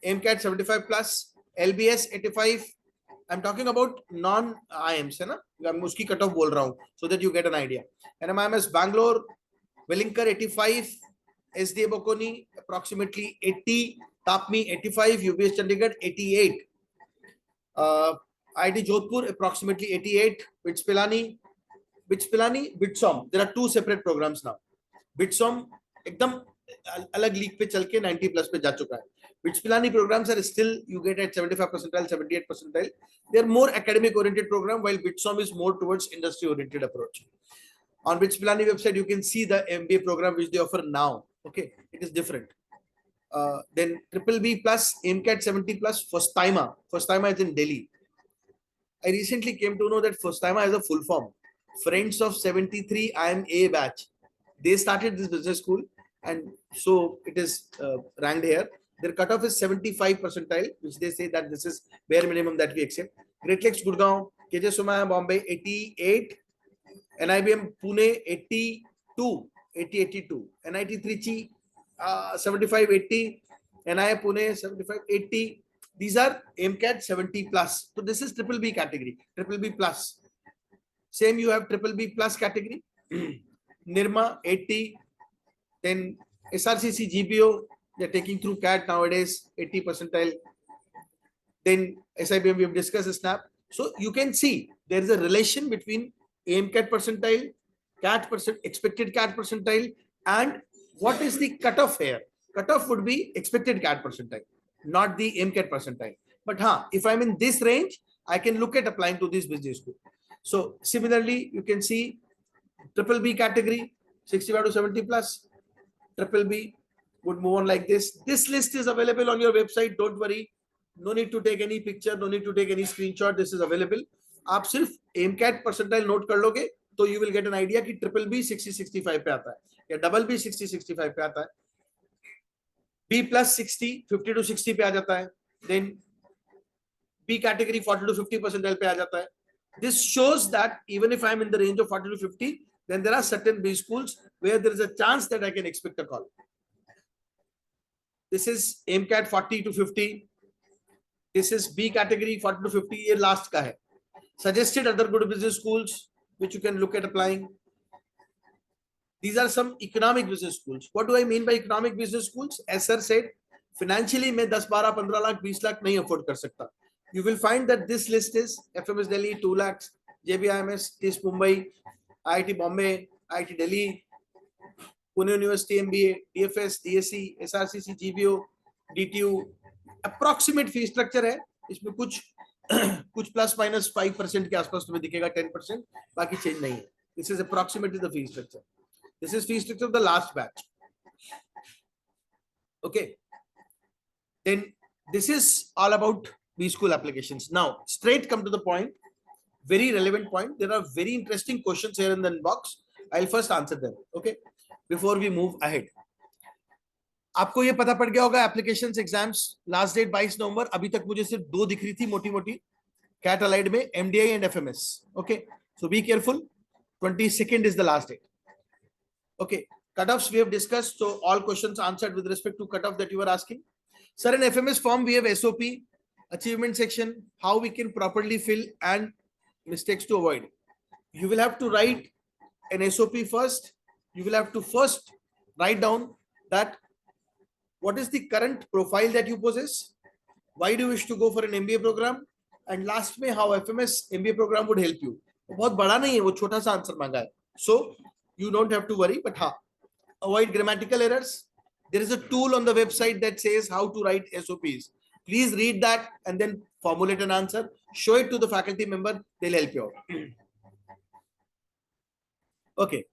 Speaker 1: MCAT 75 plus, LBS 85. I'm talking about non-IIMs, है ना? I'm उसकी cut off बोल रहा हूँ, so that you get an idea. And MIMS Bangalore, Wellinkar 85, SDA Bokoni approximately 80, Tapmi 85, UBS Chandigarh 88. IIT Jodhpur approximately 88. BITS Pilani, BITSOM. There are two separate programs now. BITSOM एकदम अलग league पे चल के 90 plus पे जा चुका है. BITS Pilani programs are still you get at 75 percentile, 78 percentile. They are more academic oriented program, while BITSOM is more towards industry oriented approach. On BITS Pilani website, you can see the MBA program which they offer now. Okay, it is different. Then Triple B plus, MCAT 70 plus, Fostima is in Delhi. I recently came to know that Fostima has a full form. Friends of 73 IMA batch. They started this business school, and so it is ranked here. Their cutoff is 75 percentile, which they say that this is bare minimum that we accept. Great Lakes Gurgaon, KJ Somaiya Bombay 88, NIBM Pune 82, 82, NIT Trichy 75, 80, NIA Pune 75, 80. These are MCAT 70 plus. So this is triple B category, triple B plus. Same you have triple B plus category. Nirma 80, then SRCC GPO, they're taking through CAT nowadays, 80 percentile. Then SIBM, we have discussed SNAP. So you can see there is a relation between MCAT percentile, CAT percent, expected CAT percentile, and what is the cutoff here? Cutoff would be expected CAT percentile, not the MCAT percentile. But if I'm in this range, I can look at applying to this business school. So similarly, you can see triple B category, 65 to 70 plus, triple B would move on like this. This list is available on your website. Don't worry. No need to take any picture. No need to take any screenshot. This is available. आप सिर्फ MCAT percentile note कर लोगे, तो you will get an idea कि triple B 60-65 पे आता है, या double B 60-65 पे आता है. B plus 60, 50 to 60 पे आ जाता है. Then B category 40 to 50 percentile पे आ जाता है. This shows that even if I'm in the range of 40 to 50, then there are certain B schools where there is a chance that I can expect a call. This is AIMCAT 40 to 50. This is B category 40 to 50. ये last का है. Suggested other good business schools which you can look at applying. These are some economic business schools. What do I mean by economic business schools? As sir said, financially मैं 10, 12, 15 लाख, 20 लाख नहीं afford कर सकता. You will find that this list is FMS Delhi 2 lakhs, JBIMS, TIS Mumbai, IIT Bombay, IIT Delhi, Pune University MBA, DFS, DSC, SRCC, GBO, DTU. Approximate fee structure है. इसमें कुछ कुछ plus minus 5% के आसपास तुम्हें दिखेगा, 10%, बाकी चेंज नहीं है. This is approximately the fee structure. This is fee structure of the last batch. Okay. Then this is all about B-school applications. Now, straight come to the point. Very relevant point. There are very interesting questions here in the inbox. I'll first answer them. Okay. Before we move ahead. आपको ये पता पड़ गया होगा applications exams last date 22 नवंबर. अभी तक मुझे सिर्फ 2 दिख रही थी मोटी मोटी कैट अलाइड में, MDI and FMS. Okay, so be careful. 22nd is the last date. Okay, cutoffs we have discussed, so all questions answered with respect to cutoff that you were asking. Sir, in FMS form we have SOP, achievement section, how we can properly fill and mistakes to avoid. You will have to write an SOP first. You will have to first write down that what is the current profile that you possess, why do you wish to go for an MBA program, and last में how FMS MBA program would help you. बहुत बड़ा नहीं है, वो छोटा सा answer मांगा है. So you don't have to worry, but avoid grammatical errors. There is a tool on the website that says how to write SOPs. Please read that and then formulate an answer. Show it to the faculty member. They'll help you out. Okay.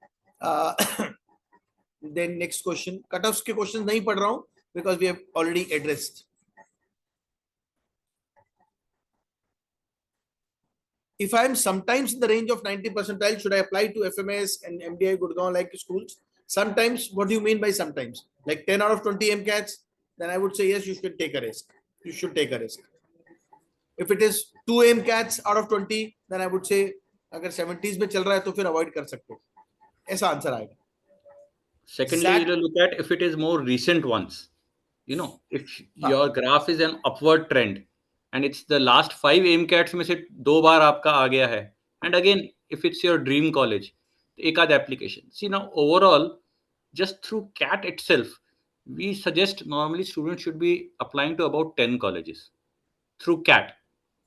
Speaker 1: Then next question. Cutoffs के questions नहीं पढ़ रहा हूँ because we have already addressed. If I am sometimes in the range of 90 percentile, should I apply to FMS and MDI Gurgaon like schools? Sometimes, what do you mean by sometimes? Like 10 out of 20 MCATs, then I would say yes, you should take a risk. You should take a risk. If it is 2 MCATs out of 20, then I would say अगर 70s में चल रहा है तो फिर avoid कर सकते हो. ऐसा आंसर आएगा.
Speaker 2: Secondly, you look at if it is more recent ones. You know, if your graph is an upward trend and it's the last 5 AIMCATs में से 2 बार आपका आ गया है, and again if it's your dream college, एक आध application. See, now overall, just through CAT itself, we suggest normally students should be applying to about 10 colleges through CAT,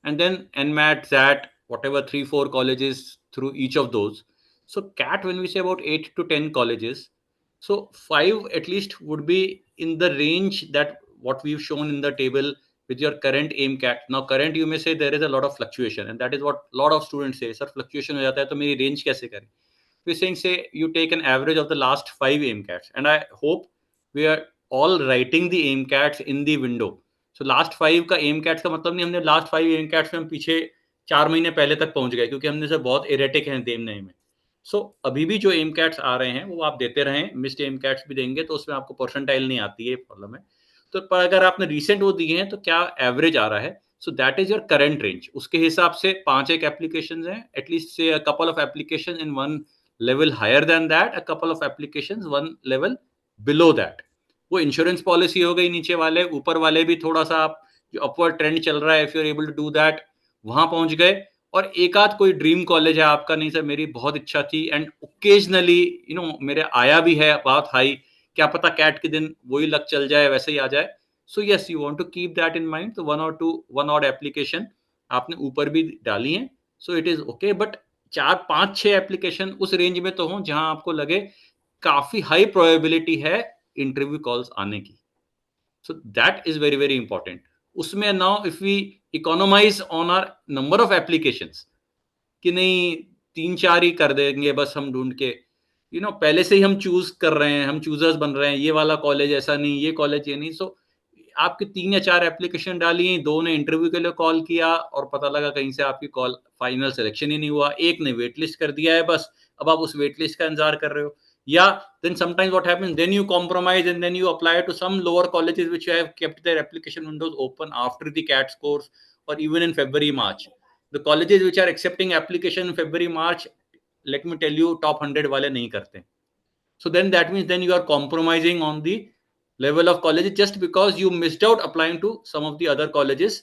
Speaker 2: and then NMAT, ZAT, whatever 3-4 colleges through each of those. So CAT, when we say about 8 to 10 colleges, so 5 at least would be in the range that what we've shown in the table with your current AIMCAT. Now current, you may say there is a lot of fluctuation, and that is what a lot of students say, sir fluctuation हो जाता है तो मेरी range कैसे करें. We're saying, say you take an average of the last 5 AIMCATs, and I hope we are all writing the AIMCATs in the window. So last 5 का AIMCATs का मतलब नहीं हमने last 5 AIMCATs में हम पीछे 4 महीने पहले तक पहुंच गए, क्योंकि हमने से बहुत erratic हैं देने में. सो अभी भी जो AIMCATs आ रहे हैं वो आप देते रहें. मिस्ड AIMCATs भी देंगे तो उसमें आपको परसेंटाइल नहीं आती है, प्रॉब्लम है. तो पर अगर आपने रिसेंट वो दिए हैं तो क्या एवरेज आ रहा है. So that is your current range. उसके हिसाब से 5 एक एप्लीकेशन हैं, एटलीस्ट से a couple of application in one level higher than that, a couple of applications one level below that. वो इंश्योरेंस पॉलिसी हो गई नीचे वाले, ऊपर वाले भी थोड़ा सा आप जो अपवर्ड ट्रेंड चल रहा है, if you are able to do that, वहां पहुंच गए. और एक आध कोई ड्रीम कॉलेज है आपका, नहीं सर मेरी बहुत इच्छा थी एंड ओकेजनली यू नो मेरे आया भी है बहुत हाई, क्या पता कैट के दिन वही लक चल जाए, वैसे ही आ जाए. So yes, you want to keep that in mind. तो वन और एप्लीकेशन आपने ऊपर भी डाली है, so it is okay. But 4-5-6 application उस रेंज में तो हो जहां आपको लगे काफी हाई प्रोबेबिलिटी है इंटरव्यू कॉल्स आने की. So that is very very important. उसमें now if we economise on our number of applications, कि नहीं 3-4 ही कर देंगे बस हम ढूंढ के, यू नो पहले से ही हम चूज कर रहे हैं, हम चूजर्स बन रहे हैं, ये वाला कॉलेज ऐसा नहीं, ये कॉलेज ये नहीं. सो आपकी 3 या 4 एप्लीकेशन डाली, 2 ने इंटरव्यू के लिए कॉल किया और पता लगा कहीं से आपकी कॉल फाइनल सिलेक्शन ही नहीं हुआ, एक ने वेट लिस्ट कर दिया है बस, अब आप उस वेट लिस्ट का इंतजार कर रहे हो. या then sometimes what happens, then you compromise and then you apply to some lower colleges which have kept their application windows open after the CAT scores or even in February March. The colleges which are accepting application in February March, let me tell you, top 100 वाले नहीं करते. So then that means then you are compromising on the level of colleges just because you missed out applying to some of the other colleges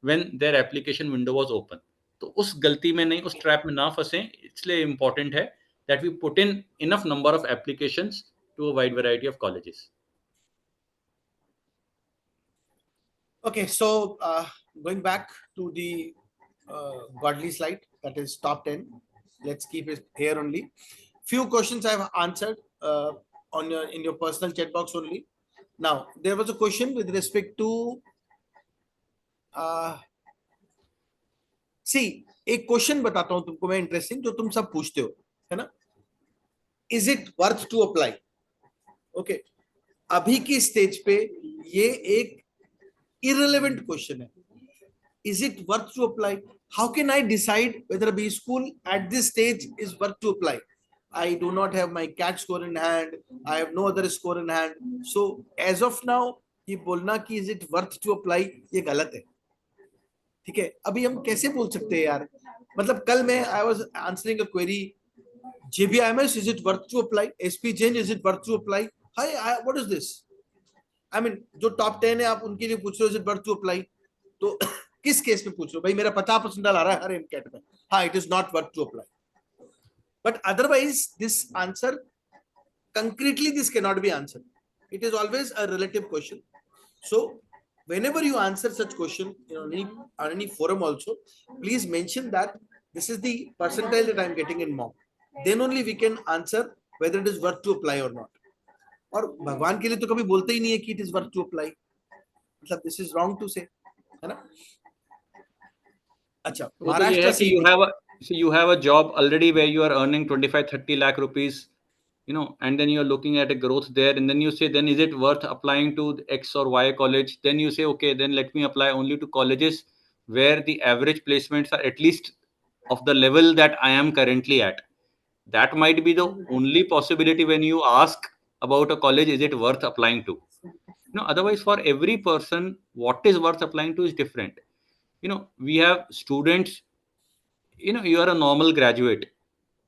Speaker 2: when their application window was open. तो उस गलती में नहीं, उस trap में ना फंसे, इसलिए इम्पोर्टेंट है that we put in enough number of applications to a wide variety of colleges.
Speaker 1: Okay, so going back to the godly slide, that is top 10. Let's keep it here only. Few questions I've answered in your personal chat box only. Now, there was a question with respect to see, एक question बताता हूं तुमको मैं interesting, जो तुम सब पूछते हो, है ना? Is it worth to apply? Okay, अभी की स्टेज पे ये एक irrelevant question है. Is it worth to apply? How can I decide whether a B school at this stage is worth to apply? I do not have my CAT score in hand. I have no other score in hand. So as of now, ये बोलना कि is it worth to apply ये गलत है. ठीक है, अभी हम कैसे बोल सकते हैं यार? मतलब कल मैं I was answering a query. JBIMS, is it worth to apply? SP Jain, is it worth to apply? Hi, what is this? I mean, जो टॉप 10 है आप उनके लिए पूछ रहे हो is it worth to apply, तो किस केस में पूछ रहे हो? भाई मेरा 50% आ रहा है हर एमकेट में, हाँ it is not worth to apply. But otherwise this answer concretely this cannot be answered. It is always a relative question. So whenever you answer such question on any forum also, please mention that this is the percentile that I am getting in mock. Then only we can answer whether it is worth to apply or not. और भगवान के लिए तो कभी बोलते ही नहीं है कि it is worth to apply. मतलब this is wrong to say, है ना? अच्छा, महाराष्ट्र
Speaker 2: से you have a job already where you are earning 25-30 lakh rupees, and then you are looking at a growth there, and then you say, then is it worth applying to X or Y college? Then you say, okay, then let me apply only to colleges where the average placements are at least of the level that I am currently at. That might be the only possibility when you ask about a college, is it worth applying to? Otherwise for every person, what is worth applying to is different. We have students, you are a normal graduate,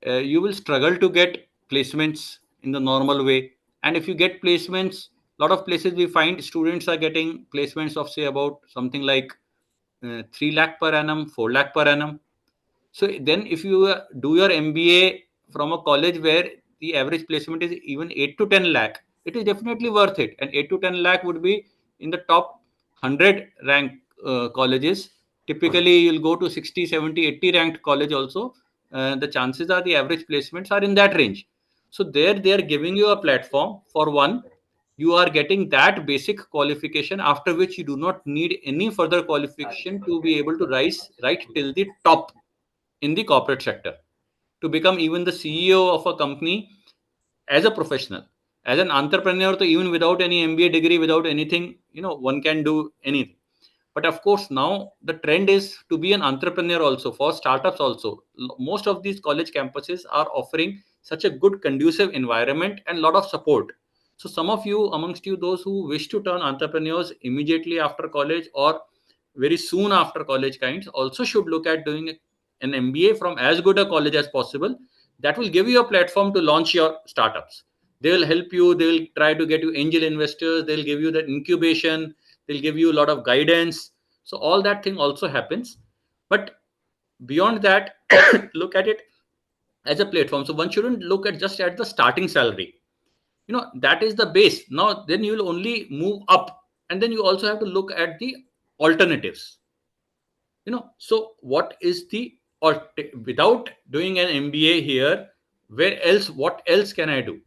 Speaker 2: you will struggle to get placements in the normal way. And if you get placements, a lot of places we find students are getting placements of say about something like 3 lakh per annum, 4 lakh per annum. So then if you do your MBA from a college where the average placement is even 8 to 10 lakh, it is definitely worth it. And 8 to 10 lakh would be in the top 100 rank colleges. Typically, you'll go to 60, 70, 80 ranked college also. The chances are the average placements are in that range. So there they are giving you a platform. For one, you are getting that basic qualification, after which you do not need any further qualification to be able to rise right till the top in the corporate sector, to become even the CEO of a company as a professional, as an entrepreneur. So even without any MBA degree, without anything, one can do anything. But of course, now the trend is to be an entrepreneur also for startups also. Most of these college campuses are offering such a good conducive environment and a lot of support. So some of you amongst you, those who wish to turn entrepreneurs immediately after college or very soon after college kinds, also should look at doing an MBA from as good a college as possible. That will give you a platform to launch your startups. They will help you. They will try to get you angel investors. They'll give you the incubation. They'll give you a lot of guidance. So all that thing also happens. But beyond that, look at it as a platform. So one shouldn't look at just at the starting salary. That is the base. Now then you will only move up, and then you also have to look at the alternatives. So what is the, or without doing an MBA here, what else can I do?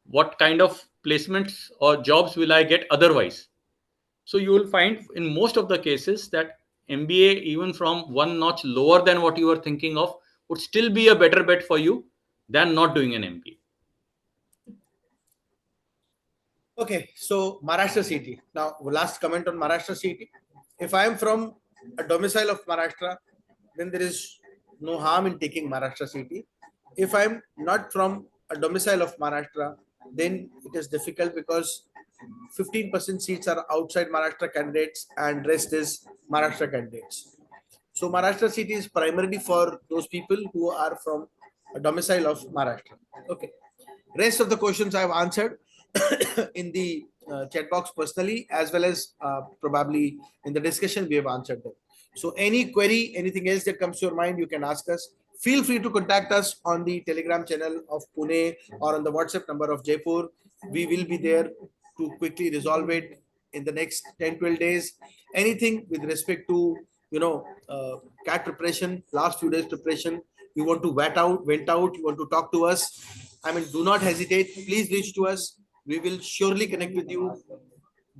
Speaker 2: What kind of placements or jobs will I get otherwise? So you will find in most of the cases that MBA, even from one notch lower than what you were thinking of, would still be a better bet for you than not doing an MBA.
Speaker 1: Okay, so Maharashtra CT. Now, last comment on Maharashtra CT. If I am from a domicile of Maharashtra, then there is no harm in taking Maharashtra CT. If I am not from a domicile of Maharashtra, then it is difficult because 15% seats are outside Maharashtra candidates and rest is Maharashtra candidates. So Maharashtra CT is primarily for those people who are from a domicile of Maharashtra. Okay. Rest of the questions I have answered in the chat box personally, as well as probably in the discussion we have answered them. So any query, anything else that comes to your mind, you can ask us. Feel free to contact us on the Telegram channel of Pune or on the WhatsApp number of Jaipur. We will be there to quickly resolve it in the next 10-12 days. Anything with respect to CAT preparation, last few days preparation, you want to vent out, you want to talk to us, I mean, do not hesitate. Please reach to us. We will surely connect with you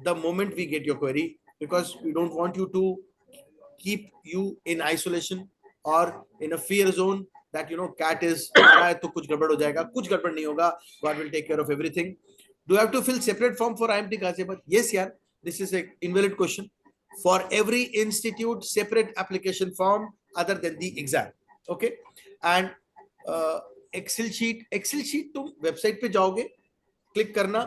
Speaker 1: the moment we get your query, because we don't want you to keep you in isolation or in a fear zone that cat is आ रहा है तो कुछ गड़बड़ हो जाएगा. कुछ गड़बड़ नहीं होगा. God will take care of everything. Do you have to fill separate form for IMT Ghaziabad? Yes, yaar. This is a invalid question. For every institute, separate application form other than the exam. Okay. And Excel sheet तुम website पे जाओगे, click करना,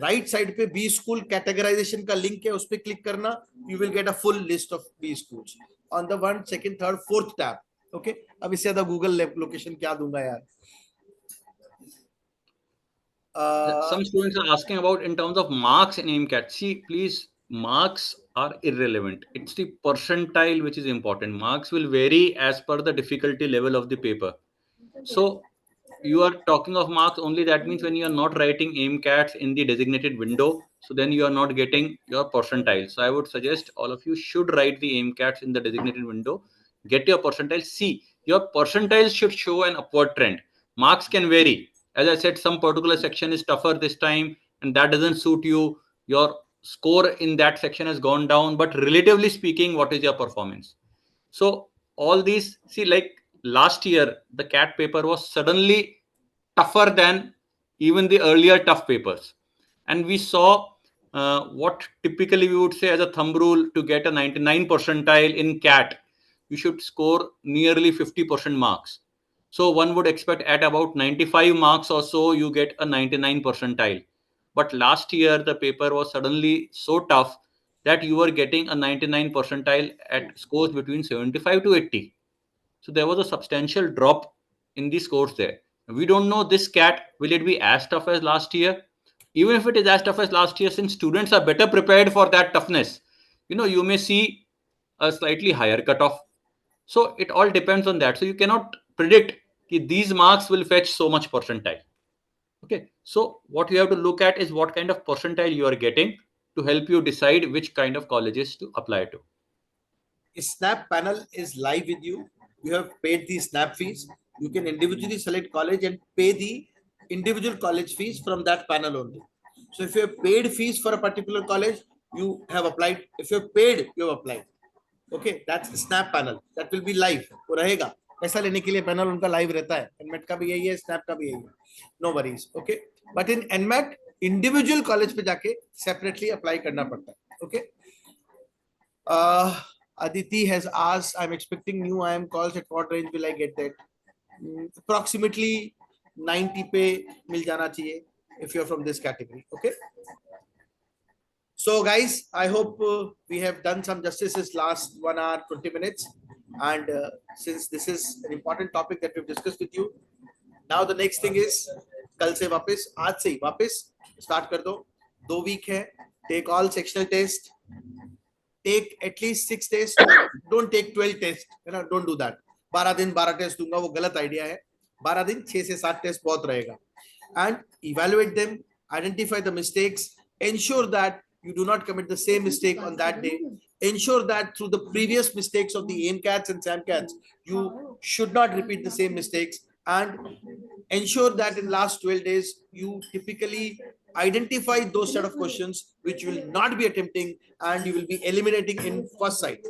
Speaker 1: right side पे B school categorization का link है, उस पर click करना, you will get a full list of B schools on the 1, 2, 3, 4th tab. Okay. अब इससे ज्यादा गूगल लोकेशन क्या दूंगा यार.
Speaker 2: Some students are asking about in terms of marks in AIMCAT. See, please, marks are irrelevant. It's the percentile which is important. Marks will vary as per the difficulty level of the paper. So you are talking of marks only. That means when you are not writing AIMCATs in the designated window, so then you are not getting your percentile. So I would suggest all of you should write the AIMCATs in the designated window. Get your percentile. See, your percentiles should show an upward trend. Marks can vary. As I said, some particular section is tougher this time, and that doesn't suit you. Your score in that section has gone down, but relatively speaking, what is your performance? So all these, see, like last year, the CAT paper was suddenly tougher than even the earlier tough papers. And we saw what typically we would say as a thumb rule: to get a 99 percentile in CAT, you should score nearly 50% marks. So one would expect at about 95 marks or so, you get a 99 percentile. But last year, the paper was suddenly so tough that you were getting a 99 percentile at scores between 75 to 80. So there was a substantial drop in the scores there. We don't know this CAT, will it be as tough as last year? Even if it is as tough as last year, since students are better prepared for that toughness, you may see a slightly higher cutoff. So it all depends on that. So you cannot predict that these marks will fetch so much percentile. Okay. So what you have to look at is what kind of percentile you are getting to help you decide which kind of colleges to apply to.
Speaker 1: Snap panel is live with you. You have paid the snap fees. You can individually select college and pay the individual college fees from that panel only. So if you have paid fees for a particular college, you have applied. If you have paid, you have applied. Okay, that's snap panel. That will be live. वो रहेगा. पैसा लेने के लिए panel उनका live रहता है. NMAT का भी यही है, स्नैप का भी यही है. No worries. Okay. But in NMAT individual college पे जाके सेपरेटली अप्लाई करना पड़ता है. Okay. Aditi has asked, I'm expecting new IM calls. At what range will I get that? Approximately 90 पे मिल जाना चाहिए if you're from this category. Okay. So guys, I hope we have done some justice this last 1 hour 20 minutes, and since this is an important topic that we've discussed with you, now the next thing is कल से वापस, आज से ही वापस start कर दो. 2 week है. Take all sectional tests. Take at least 6 tests. Don't take 12 tests. Don't do that. 12 दिन 12 टेस्ट दूंगा, वो गलत आइडिया है. 12 दिन 6 से 7 टेस्ट बहुत रहेगा. And evaluate them, identify the mistakes, ensure that you do not commit the same mistake on that day. Ensure that through the previous mistakes of the AIMCATs and SAMCATs, you should not repeat the same mistakes, and ensure that in last 12 days you typically identify those set of questions which will not be attempting, and you will be eliminating in first sight.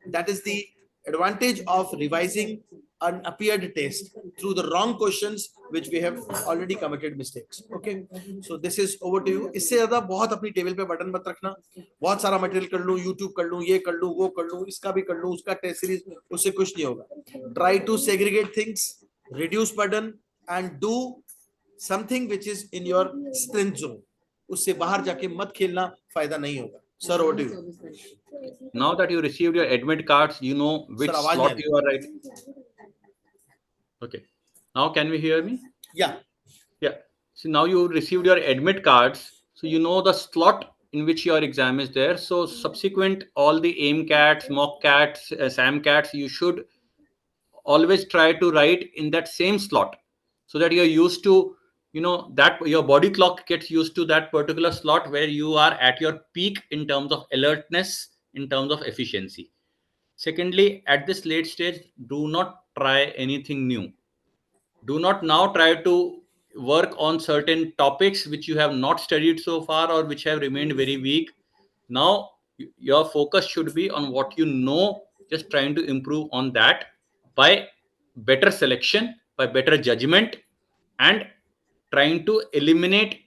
Speaker 1: That is the advantage of revising an appeared test through the wrong questions which we have already committed mistakes. Okay, so this is over to you. इससे ज्यादा बहुत अपनी table पे button मत रखना. बहुत सारा material कर लूं, यूट्यूब कर लूं, ये कर लूं, वो कर लूं, इसका भी कर लूं, उसका टेस्ट सीरीज, उससे कुछ नहीं होगा. Try to segregate things, reduce burden, and do something which is in your strength zone. उससे बाहर जाके मत खेलना, फायदा नहीं होगा. Sir, over to you.
Speaker 2: Now that you received your admit cards, you know which
Speaker 1: Sir,
Speaker 2: slot you are right. Okay. Now can we hear me?
Speaker 1: Yeah.
Speaker 2: Yeah. So now you received your admit cards. So you know the slot in which your exam is there. So subsequent all the aim cats, mock cats, sam cats, you should always try to write in that same slot, so that you're used to, that your body clock gets used to that particular slot where you are at your peak in terms of alertness, in terms of efficiency. Secondly, at this late stage, do not try anything new. Do not now try to work on certain topics which you have not studied so far or which have remained very weak. Now your focus should be on what you know, just trying to improve on that by better selection, by better judgment, and trying to eliminate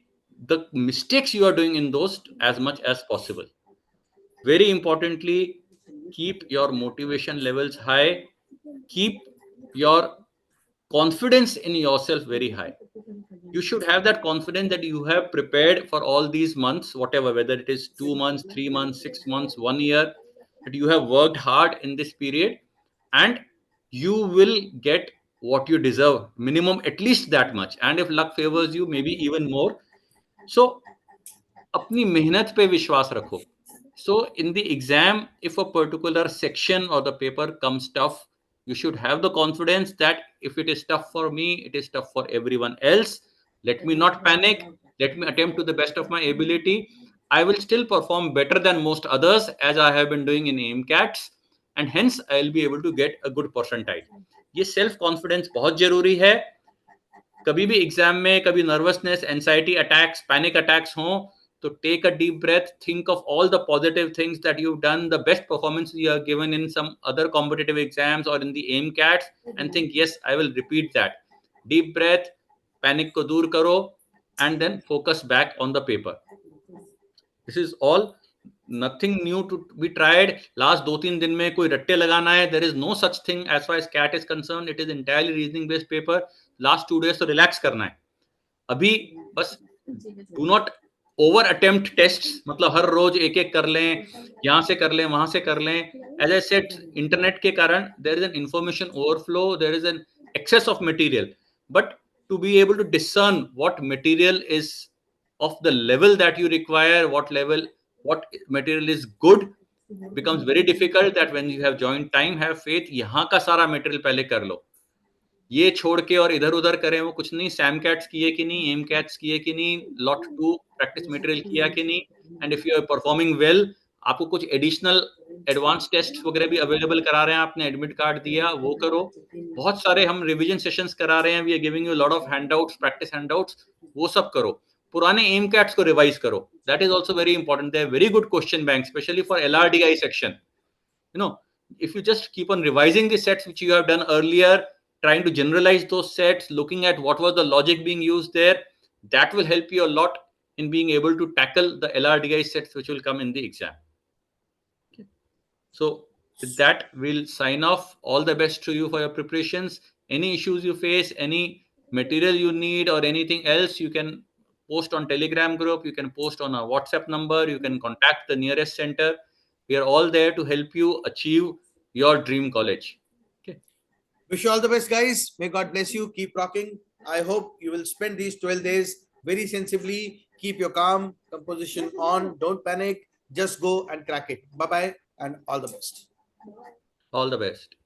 Speaker 2: the mistakes you are doing in those as much as possible. Very importantly, keep your motivation levels high, keep your confidence in yourself very high. You should have that confidence that you have prepared for all these months, whatever, whether it is 2 months, 3 months, 6 months, 1 year, that you have worked hard in this period, and you will get what you deserve, minimum at least that much, and if luck favors you, maybe even more. So अपनी मेहनत पे विश्वास रखो. So in the exam, if a particular section or the paper comes tough, you should have the confidence that if it is tough for me, it is tough for everyone else. Let me not panic. Let me attempt to the best of my ability. I will still perform better than most others, as I have been doing in AIMCATs, and hence I will be able to get a good percentile. ये self confidence बहुत जरूरी है. कभी भी exam में कभी nervousness, anxiety attacks, panic attacks हो, तो take a deep breath, think of all the positive things that you done, the best performance you have given in some other competitive exams और in the M CATs, and think yes I will repeat that. Deep breath, panic को दूर करो, and then focus back on the paper. This is all, nothing new to be tried. Last 2-3 दिन में कोई रट्टे लगाना है, there is no such thing as far as CAT is concerned. It is entirely reasoning based paper. Last 2 days तो relax करना है. अभी बस do not over attempt test, मतलब हर रोज एक एक कर लें, यहां से कर लें, वहां से कर लें. एज आई सेड, इंटरनेट के कारण there is an information overflow, there is an excess of material, but to be able to discern what material is of the level that you require, what material is good, becomes very difficult. That when you have joined time, have faith, यहाँ का सारा material पहले कर लो. ये छोड़ के और इधर उधर करें वो कुछ नहीं. सैम कैट्स किए कि नहीं, एम कैट्स किए कि नहीं, लॉट 2 प्रैक्टिस मटेरियल किया कि नहीं, and if you are performing well, आपको कुछ एडिशनल एडवांस टेस्ट वगैरह भी अवेलेबल करा रहे हैं, आपने एडमिट कार्ड दिया, वो करो. बहुत सारे हम रिवीजन सेशंस करा रहे हैं, we are giving you lot of handouts, practice handouts, वो सब करो. पुराने एम कैट्स को रिवाइज करो. That is also very important. They are very good question bank, specially for LRDI section. you know if you just keep on revising the sets which you have done earlier, trying to generalize those sets, looking at what was the logic being used there, that will help you a lot in being able to tackle the LRDI sets which will come in the exam. Okay. So with that, we'll sign off. All the best to you for your preparations. Any issues you face, any material you need or anything else, you can post on Telegram group, you can post on our WhatsApp number, you can contact the nearest center. We are all there to help you achieve your dream college. Okay.
Speaker 1: Wish you all the best, guys. May God bless you. Keep rocking. I hope you will spend these 12 days very sensibly. Keep your calm composition on. Don't panic. Just go and crack it. Bye bye and all the best.
Speaker 2: All the best.